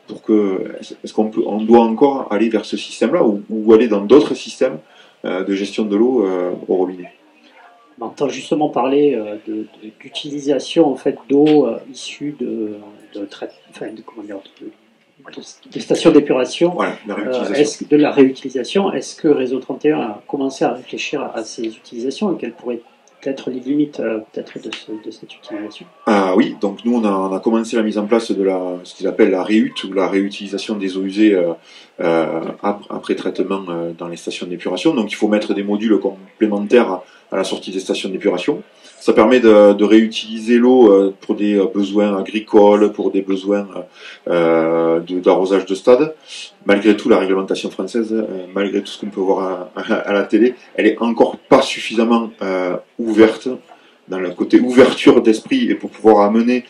est-ce on doit encore aller vers ce système-là ou aller dans d'autres systèmes de gestion de l'eau au robinet? On entend justement parler d'utilisation en fait d'eau issue de stations d'épuration, voilà, la réutilisation. de la réutilisation. Est-ce que Réseau 31 a commencé à réfléchir à ces utilisations et quelles pourraient être les limites peut-être de cette utilisation? Oui, donc nous on a commencé la mise en place de ce qu'ils appellent la réhut ou la réutilisation des eaux usées après traitement dans les stations d'épuration. Donc il faut mettre des modules complémentaires à la sortie des stations d'épuration. Ça permet de réutiliser l'eau pour des besoins agricoles, pour des besoins d'arrosage de stade. Malgré tout, la réglementation française, malgré tout ce qu'on peut voir à la télé, elle est encore pas suffisamment ouverte dans le côté ouverture d'esprit et pour pouvoir amener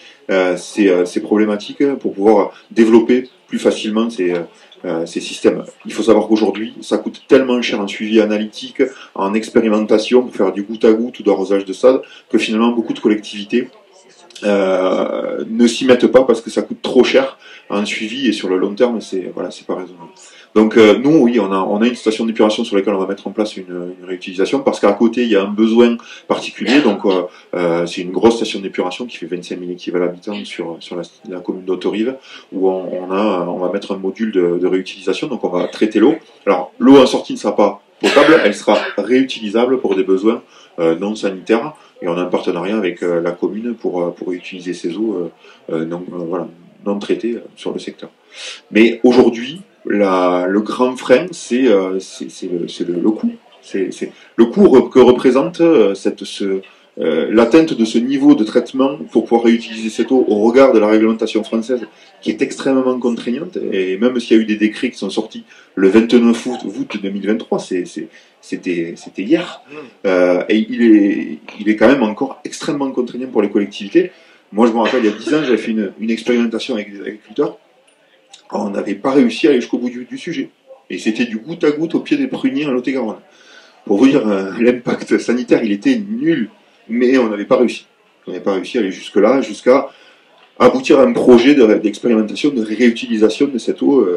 ces problématiques, pour pouvoir développer plus facilement ces systèmes. Il faut savoir qu'aujourd'hui, ça coûte tellement cher en suivi analytique, en expérimentation, pour faire du goutte à goutte ou d'arrosage de stade, que finalement beaucoup de collectivités ne s'y mettent pas parce que ça coûte trop cher en suivi et sur le long terme, c'est pas raisonnable. Donc nous, oui, on a une station d'épuration sur laquelle on va mettre en place une réutilisation parce qu'à côté, il y a un besoin particulier. Donc c'est une grosse station d'épuration qui fait 25 000 équivalents habitants sur la commune d'Autorive où on va mettre un module de réutilisation. Donc on va traiter l'eau. Alors l'eau en sortie ne sera pas potable, elle sera réutilisable pour des besoins non sanitaires. Et on a un partenariat avec la commune pour utiliser ces eaux non traitées sur le secteur. Mais aujourd'hui, le grand frein, c'est le coût. C'est le coût que représente l'atteinte de ce niveau de traitement pour pouvoir réutiliser cette eau au regard de la réglementation française qui est extrêmement contraignante. Et même s'il y a eu des décrets qui sont sortis le 29 août 2023, c'était hier. Et il est quand même encore extrêmement contraignant pour les collectivités. Moi, je me rappelle, il y a 10 ans, j'avais fait une expérimentation avec des agriculteurs. On n'avait pas réussi à aller jusqu'au bout du sujet. Et c'était du goutte à goutte au pied des pruniers en Lot-et-Garonne. Pour vous dire, l'impact sanitaire, il était nul. Mais on n'avait pas réussi. On n'avait pas réussi à aller jusque-là, jusqu'à aboutir à un projet d'expérimentation, de réutilisation de cette eau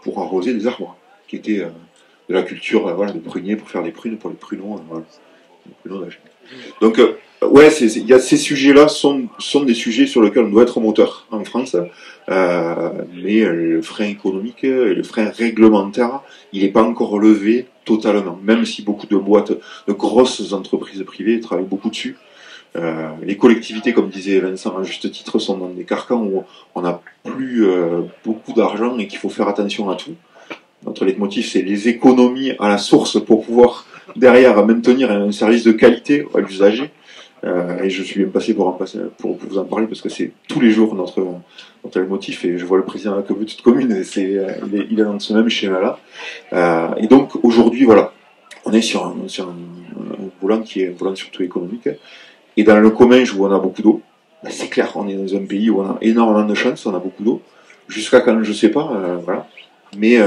pour arroser des arbres, qui était de la culture de pruniers pour faire des prunes pour les pruneaux. Les pruneaux d'âge. Donc, ces sujets-là sont des sujets sur lesquels on doit être moteur en France, mais le frein économique et le frein réglementaire, il n'est pas encore levé totalement, même si beaucoup de boîtes, de grosses entreprises privées travaillent beaucoup dessus. Les collectivités, comme disait Vincent à juste titre, sont dans des carcans où on n'a plus beaucoup d'argent et qu'il faut faire attention à tout. Notre leitmotiv, c'est les économies à la source pour pouvoir derrière maintenir un service de qualité à l'usager. Et je suis bien passé pour vous en parler parce que c'est tous les jours notre leitmotiv et je vois le président de la petite commune et il est dans ce même schéma-là. Et donc aujourd'hui, voilà, on est sur un volant qui est un volant surtout économique. Et dans le Comminges où on a beaucoup d'eau, c'est clair, on est dans un pays où on a énormément de chance, on a beaucoup d'eau. Jusqu'à quand, je sais pas, voilà. Mais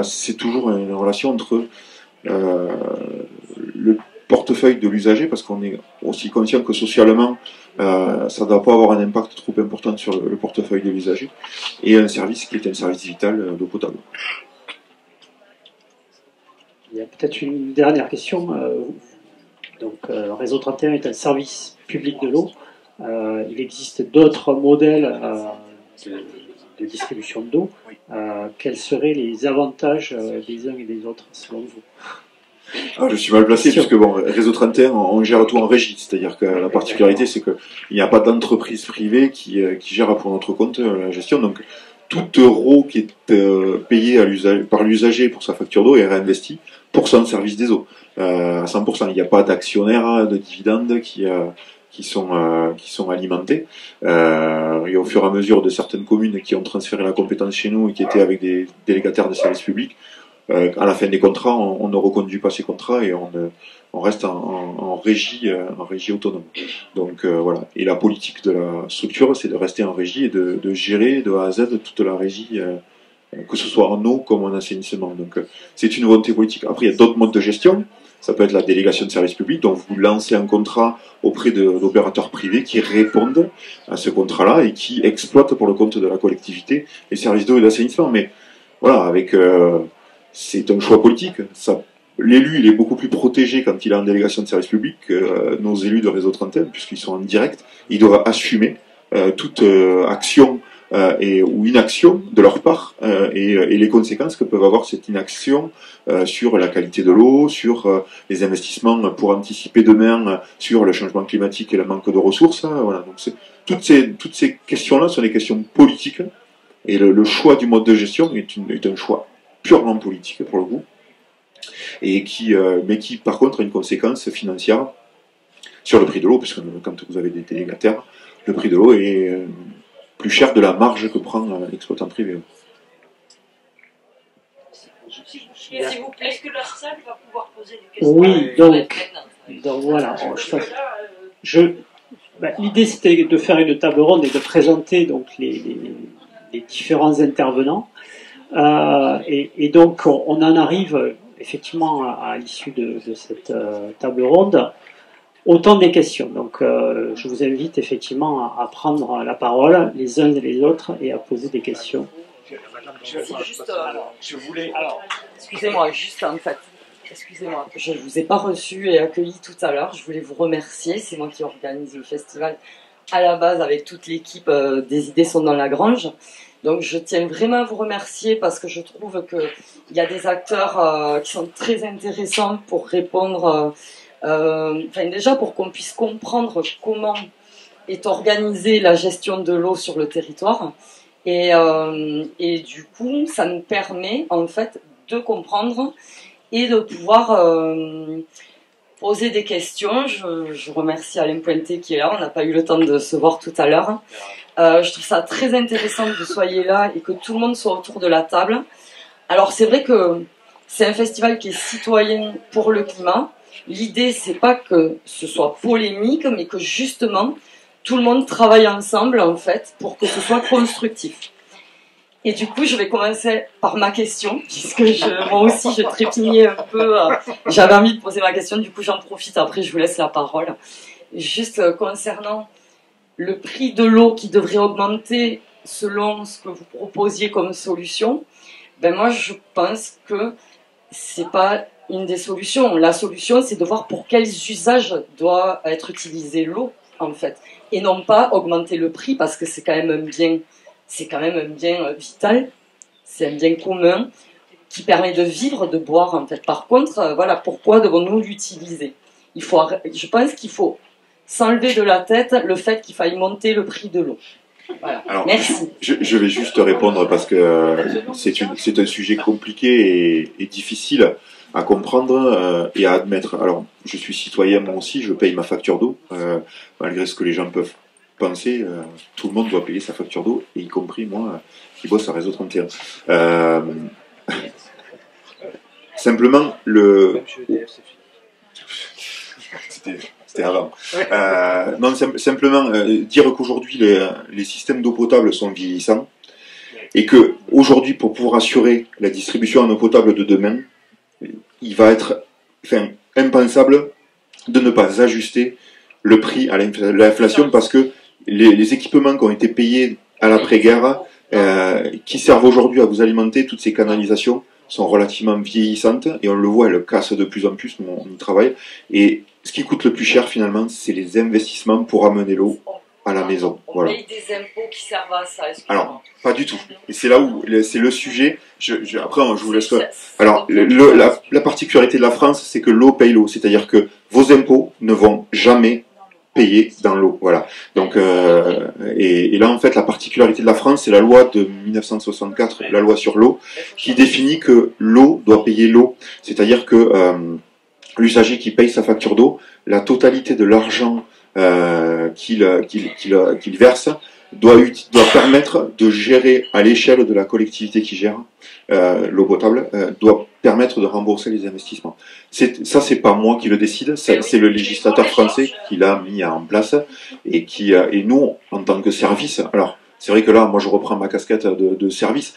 c'est toujours une relation entre le portefeuille de l'usager, parce qu'on est aussi conscient que socialement, ça ne doit pas avoir un impact trop important sur le portefeuille de l'usager, et un service qui est un service vital d'eau potable. Il y a peut-être une dernière question. Réseau 31 est un service public de l'eau. Il existe d'autres modèles de distribution d'eau. Quels seraient les avantages des uns et des autres selon vous? Je suis mal placé puisque Réseau 31, on gère tout en régie, c'est-à-dire que la particularité c'est qu'il n'y a pas d'entreprise privée qui gère pour notre compte la gestion, donc tout euro qui est payé par l'usager pour sa facture d'eau est réinvesti pour son service des eaux à 100%. Il n'y a pas d'actionnaires, de dividendes qui sont alimentés. Et au fur et à mesure de certaines communes qui ont transféré la compétence chez nous et qui étaient avec des délégataires de services publics, à la fin des contrats, on ne reconduit pas ces contrats et on reste en régie autonome. Donc voilà. Et la politique de la structure, c'est de rester en régie et de gérer de A à Z toute la régie que ce soit en eau comme en assainissement. Donc c'est une volonté politique. Après, il y a d'autres modes de gestion. Ça peut être la délégation de services publics, donc vous lancez un contrat auprès d'opérateurs privés qui répondent à ce contrat-là et qui exploitent pour le compte de la collectivité les services d'eau et d'assainissement. Mais voilà, c'est un choix politique. L'élu, il est beaucoup plus protégé quand il est en délégation de services publics que nos élus de Réseau 31, puisqu'ils sont en direct. Ils doivent assumer toute action ou inaction de leur part et les conséquences que peuvent avoir cette inaction sur la qualité de l'eau, sur les investissements pour anticiper demain sur le changement climatique et le manque de ressources. Voilà. Donc toutes ces questions-là sont des questions politiques et le choix du mode de gestion est un choix purement politique pour le coup et mais qui par contre a une conséquence financière sur le prix de l'eau, puisque quand vous avez des délégataires, le prix de l'eau est plus cher de la marge que prend l'exploitant privé. S'il vous plaît, est-ce que la salle va pouvoir poser des questions? Oui, donc voilà. L'idée c'était de faire une table ronde et de présenter donc les différents intervenants. Et donc on en arrive effectivement à l'issue de cette table ronde. Autant des questions. Donc, je vous invite effectivement à prendre la parole les uns et les autres et à poser des questions. Je voulais. Alors, excusez-moi, juste en fait. Excusez-moi, je ne vous ai pas reçu et accueilli tout à l'heure. Je voulais vous remercier. C'est moi qui organise le festival à la base avec toute l'équipe des idées sont dans la grange. Donc, je tiens vraiment à vous remercier parce que je trouve qu'il y a des acteurs qui sont très intéressants pour répondre. Déjà pour qu'on puisse comprendre comment est organisée la gestion de l'eau sur le territoire et du coup ça nous permet en fait de comprendre et de pouvoir poser des questions. Je remercie Alain Pointé qui est là, on n'a pas eu le temps de se voir tout à l'heure. Je trouve ça très intéressant que vous soyez là et que tout le monde soit autour de la table. Alors c'est vrai que c'est un festival qui est citoyen pour le climat. L'idée, c'est pas que ce soit polémique, mais que justement, tout le monde travaille ensemble, en fait, pour que ce soit constructif. Et du coup, je vais commencer par ma question, puisque moi aussi, je trépignais un peu. J'avais envie de poser ma question, du coup, j'en profite. Après, je vous laisse la parole. Juste concernant le prix de l'eau qui devrait augmenter selon ce que vous proposiez comme solution, moi, je pense que c'est pas une des solutions. La solution, c'est de voir pour quels usages doit être utilisée l'eau, en fait, et non pas augmenter le prix, parce que c'est quand même un bien vital, c'est un bien commun qui permet de vivre, de boire, en fait. Par contre, voilà, pourquoi devons-nous l'utiliser? Je pense qu'il faut s'enlever de la tête le fait qu'il faille monter le prix de l'eau. Voilà. Alors, merci. Je vais juste répondre parce que c'est un sujet compliqué et difficile à comprendre et à admettre. Alors, je suis citoyen moi aussi, je paye ma facture d'eau, malgré ce que les gens peuvent penser, tout le monde doit payer sa facture d'eau, et y compris moi qui bosse à Réseau 31. Simplement, c'était avant. Non, simplement dire qu'aujourd'hui les systèmes d'eau potable sont vieillissants et que aujourd'hui, pour pouvoir assurer la distribution en eau potable de demain, il va être impensable de ne pas ajuster le prix à l'inflation, parce que les équipements qui ont été payés à l'après-guerre, qui servent aujourd'hui à vous alimenter, toutes ces canalisations sont relativement vieillissantes, et on le voit, elles cassent de plus en plus, on y travaille, et ce qui coûte le plus cher finalement, c'est les investissements pour amener l'eau à la maison. On paye des impôts qui servent à ça. Alors, pas du tout. Et c'est là où c'est le sujet. Après, je vous laisse. Alors, la particularité de la France, c'est que l'eau paye l'eau. C'est-à-dire que vos impôts ne vont jamais payer dans l'eau. Voilà. Donc, et là, en fait, la particularité de la France, c'est la loi de 1964, la loi sur l'eau, qui définit que l'eau doit payer l'eau. C'est-à-dire que l'usager qui paye sa facture d'eau, la totalité de l'argent qu'il verse doit permettre de gérer à l'échelle de la collectivité qui gère l'eau potable, doit permettre de rembourser les investissements. Ça, c'est pas moi qui le décide, c'est le législateur français qui l'a mis en place, et nous, en tant que service, alors c'est vrai que là, moi je reprends ma casquette de service,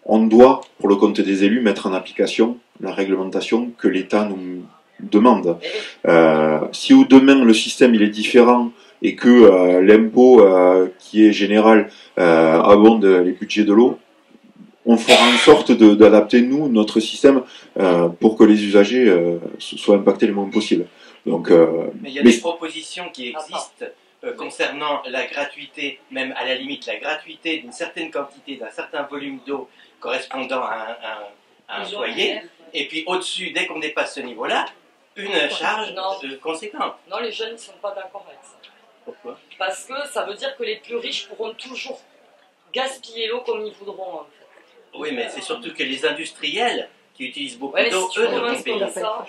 on doit, pour le compte des élus, mettre en application la réglementation que l'État nous demande. Si demain le système il est différent et que l'impôt qui est général abonde les budgets de l'eau, on fera en sorte d'adapter nous notre système pour que les usagers soient impactés le moins possible. Donc, mais il y a des propositions qui existent concernant la gratuité, même à la limite la gratuité d'une certaine quantité, d'un certain volume d'eau correspondant à un foyer, et puis au-dessus, dès qu'on dépasse ce niveau-là, une charge conséquente. Non, les jeunes ne sont pas d'accord avec ça. Pourquoi? Parce que ça veut dire que les plus riches pourront toujours gaspiller l'eau comme ils voudront. En fait. Oui, mais c'est surtout que les industriels qui utilisent beaucoup d'eau, si eux, ne vont payer ça.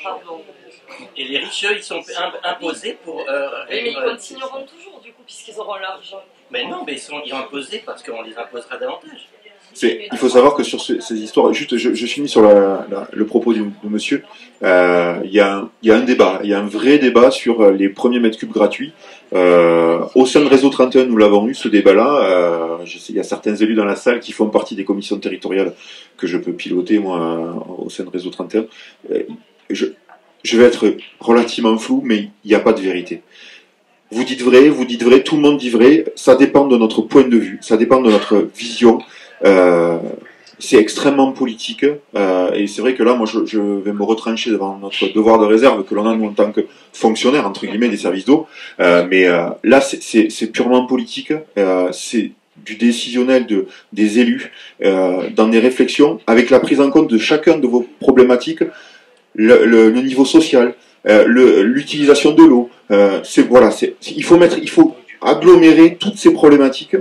Et les riches, eux, ils sont imposés pour... mais ils continueront toujours, du coup, puisqu'ils auront l'argent. Mais non, mais ils sont imposés parce qu'on les imposera davantage. Il faut savoir que sur ces histoires, juste je finis sur le propos de monsieur, il y a un débat, il y a un vrai débat sur les premiers mètres cubes gratuits. Au sein de Réseau 31, nous l'avons eu ce débat-là. Il y a certains élus dans la salle qui font partie des commissions territoriales que je peux piloter, moi, au sein de Réseau 31. Je vais être relativement flou, mais il n'y a pas de vérité. Vous dites vrai, tout le monde dit vrai, ça dépend de notre point de vue, ça dépend de notre vision. C'est extrêmement politique et c'est vrai que là moi je vais me retrancher devant notre devoir de réserve que l'on a nous en tant que fonctionnaire entre guillemets des services d'eau, mais là c'est purement politique, c'est du décisionnel des élus dans des réflexions avec la prise en compte de chacun de vos problématiques, le niveau social, l'utilisation de l'eau, il faut agglomérer toutes ces problématiques,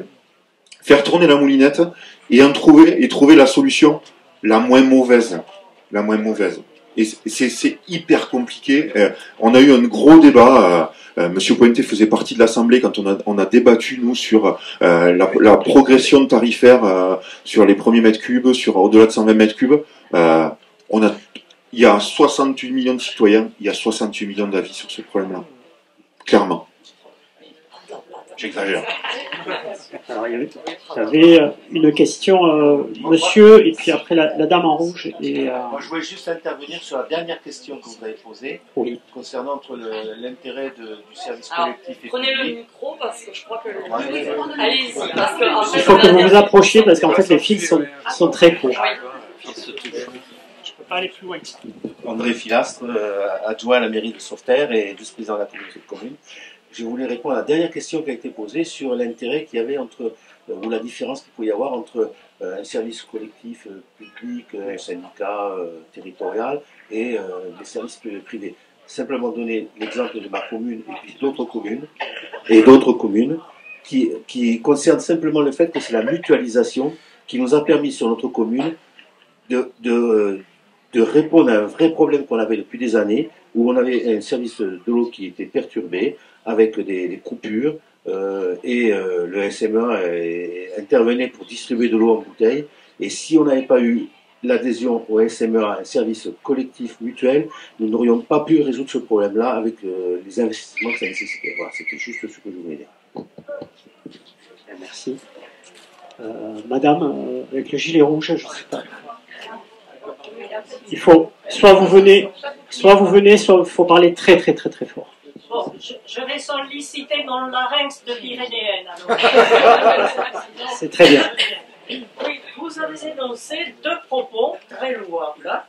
faire tourner la moulinette et trouver la solution la moins mauvaise. Et c'est hyper compliqué. On a eu un gros débat. Monsieur Pointé faisait partie de l'Assemblée quand on a débattu, nous, sur la progression tarifaire sur les premiers mètres cubes, sur au-delà de 120 mètres cubes. Il y a 68 millions de citoyens, il y a 68 millions d'avis sur ce problème-là. Clairement. J'exagère. Alors, il y avait une question, monsieur, et puis après la dame en rouge. Moi, je voulais juste intervenir sur la dernière question que vous avez posée, concernant l'intérêt du service collectif et prenez public. le micro, parce que je crois que... Allez-y, parce que... En fait, il faut que vous vous approchiez, parce qu'en fait, les fils sont très courts. Aller plus loin. André Filastre, adjoint à la mairie de Sauveterre et vice-président de la communauté de communes. Je voulais répondre à la dernière question qui a été posée sur l'intérêt qu'il y avait ou la différence qu'il pouvait y avoir entre un service collectif public, un syndicat territorial et des services privés. Simplement donner l'exemple de ma commune et puis d'autres communes qui concernent simplement le fait que c'est la mutualisation qui nous a permis sur notre commune de répondre à un vrai problème qu'on avait depuis des années, où on avait un service de l'eau qui était perturbé, avec des coupures, et le SMA intervenait pour distribuer de l'eau en bouteille. Et si on n'avait pas eu l'adhésion au SMA, un service collectif mutuel, nous n'aurions pas pu résoudre ce problème-là avec les investissements que ça nécessitait. Voilà, c'était juste ce que je voulais dire. Merci. Madame, avec le gilet rouge, je ne sais pas. Il faut, soit vous venez, soit il faut parler très très très très fort. Bon, je vais solliciter mon larynx de pyrénéenne. C'est très bien. Oui, vous avez énoncé deux propos très louables.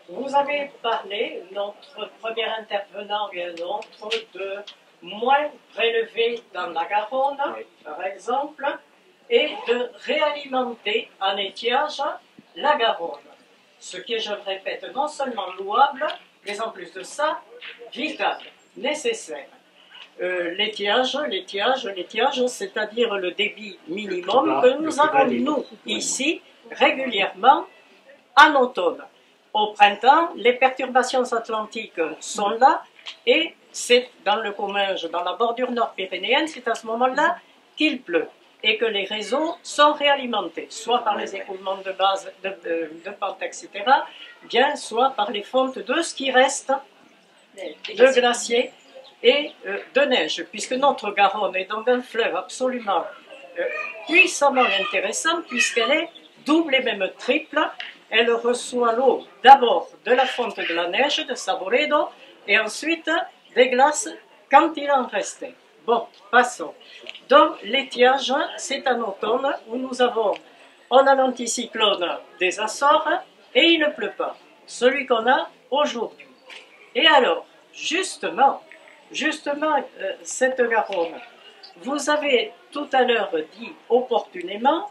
Vous avez parlé, notre premier intervenant et un autre, de moins prélever dans la Garonne, par exemple, et de réalimenter en étiage la Garonne. Ce qui est, je le répète, non seulement louable, mais en plus de ça, vital, nécessaire. L'étiage, c'est-à-dire le débit minimum que nous avons, nous, ici, régulièrement, en automne. Au printemps, les perturbations atlantiques sont là, et c'est dans le Comminges, dans la bordure nord-pyrénéenne, c'est à ce moment-là qu'il pleut, et que les réseaux sont réalimentés, soit par les écoulements de base, de pente, etc., bien soit par les fontes de ce qui reste de glaciers et de neige, puisque notre Garonne est donc un fleuve absolument puissamment intéressant, puisqu'elle est double et même triple. Elle reçoit l'eau d'abord de la fonte de la neige, de Savoredo, et ensuite des glaces quand il en restait. Bon, passons. Donc, l'étiage, c'est en automne où on a l'anticyclone des Açores et il ne pleut pas. Celui qu'on a aujourd'hui. Et alors, justement, cette Garonne, vous avez tout à l'heure dit opportunément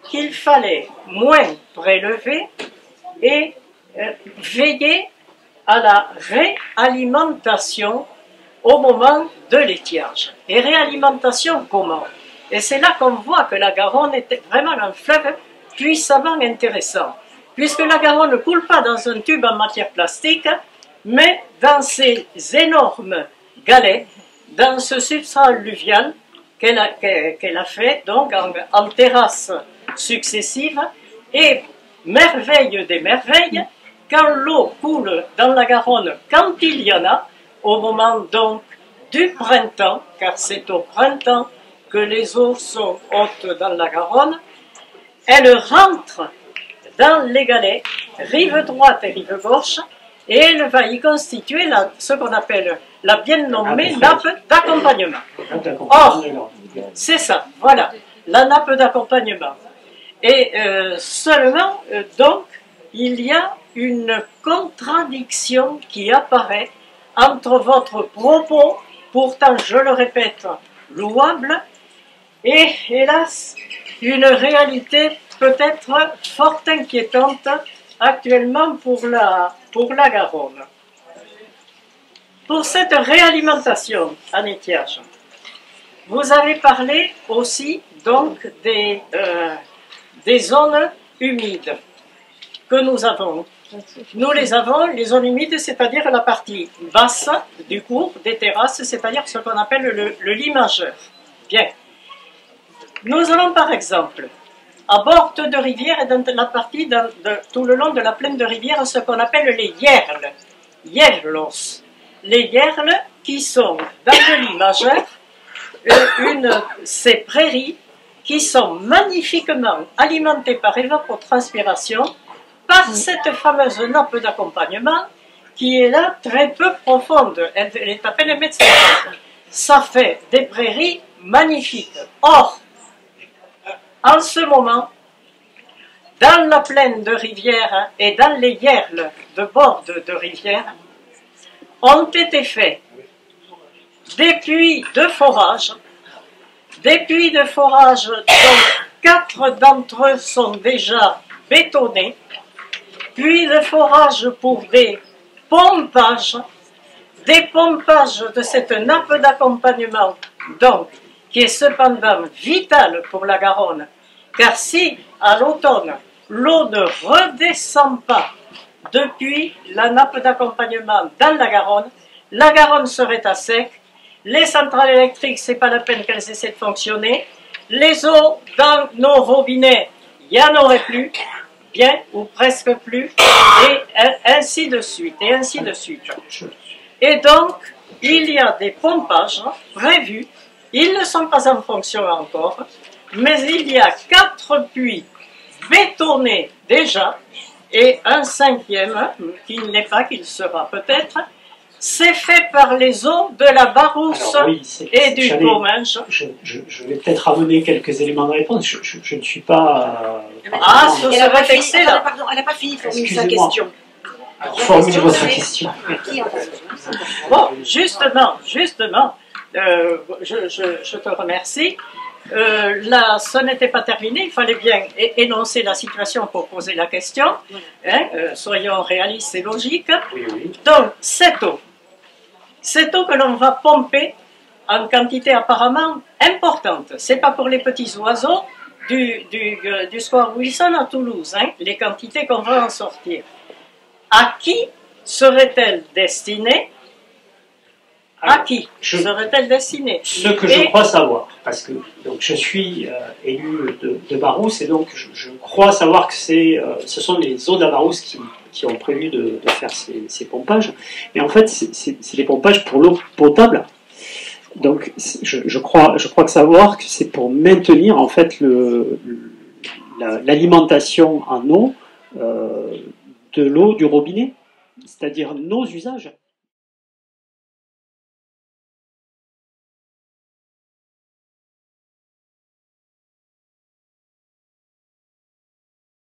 qu'il fallait moins prélever et veiller à la réalimentation au moment de l'étiage. Et réalimentation comment? Et c'est là qu'on voit que la Garonne est vraiment un fleuve puissamment intéressant, puisque la Garonne ne coule pas dans un tube en matière plastique, mais dans ces énormes galets, dans ce substrat alluvial qu'elle a fait donc en terrasses successives. Et merveille des merveilles, quand l'eau coule dans la Garonne, quand il y en a, au moment donc du printemps, car c'est au printemps que les eaux sont hautes dans la Garonne, elle rentre dans les galets, rive droite et rive gauche, et elle va y constituer ce qu'on appelle la bien nommée nappe d'accompagnement. Or, c'est ça, voilà, la nappe d'accompagnement. Et seulement, donc, il y a une contradiction qui apparaît entre votre propos, pourtant, je le répète, louable, et hélas, une réalité peut-être fort inquiétante actuellement pour la Garonne. Pour cette réalimentation en étiage, vous avez parlé aussi donc des zones humides que nous avons. Nous les avons, les zones humides, c'est-à-dire la partie basse du cours, des terrasses, c'est-à-dire ce qu'on appelle le lit majeur. Bien. Nous avons par exemple, à bord de rivière et dans la partie, tout le long de la plaine de rivière, ce qu'on appelle les yerles, yerlos. Les yerles qui sont dans le lit majeur, ces prairies qui sont magnifiquement alimentées par évapotranspiration, par cette fameuse nappe d'accompagnement qui est là très peu profonde. Elle est à peine 1,50 m. Ça fait des prairies magnifiques. Or, en ce moment, dans la plaine de rivière et dans les yerles de bord de rivière, ont été faits des puits de forage, dont 4 d'entre eux sont déjà bétonnés, puits de forage pour des pompages de cette nappe d'accompagnement, donc, qui est cependant vitale pour la Garonne, car si, à l'automne, l'eau ne redescend pas depuis la nappe d'accompagnement dans la Garonne serait à sec, les centrales électriques, c'est pas la peine qu'elles essaient de fonctionner, les eaux dans nos robinets, il n'y en aurait plus, bien, ou presque plus, et ainsi de suite, et ainsi de suite. Et donc, il y a des pompages prévus, ils ne sont pas en fonction encore, mais il y a 4 puits bétonnés déjà, et un 5e, qui ne l'est pas, qui le sera peut-être, c'est fait par les eaux de la Barousse et du Comminges. Je vais peut-être amener quelques éléments de réponse. Je ne suis pas... ce serait excellent. Pardon, elle n'a pas fini de formuler sa question. Alors, formulez votre question. Bon, justement, je te remercie. Là, ce n'était pas terminé, il fallait bien énoncer la situation pour poser la question. Hein, soyons réalistes et logiques. Donc, cette eau que l'on va pomper en quantité apparemment importante, c'est pas pour les petits oiseaux du Square Wilson à Toulouse, hein, les quantités qu'on va en sortir. À qui serait-elle destinée? À qui serait-elle destinée? Ce que je crois savoir, parce que donc, je suis élu de Barousse et donc je crois savoir que ce sont les eaux de la Barousse qui ont prévu de faire ces pompages. Mais en fait, c'est des pompages pour l'eau potable. Donc je crois que savoir que c'est pour maintenir en fait l'alimentation en eau de l'eau du robinet, c'est-à-dire nos usages.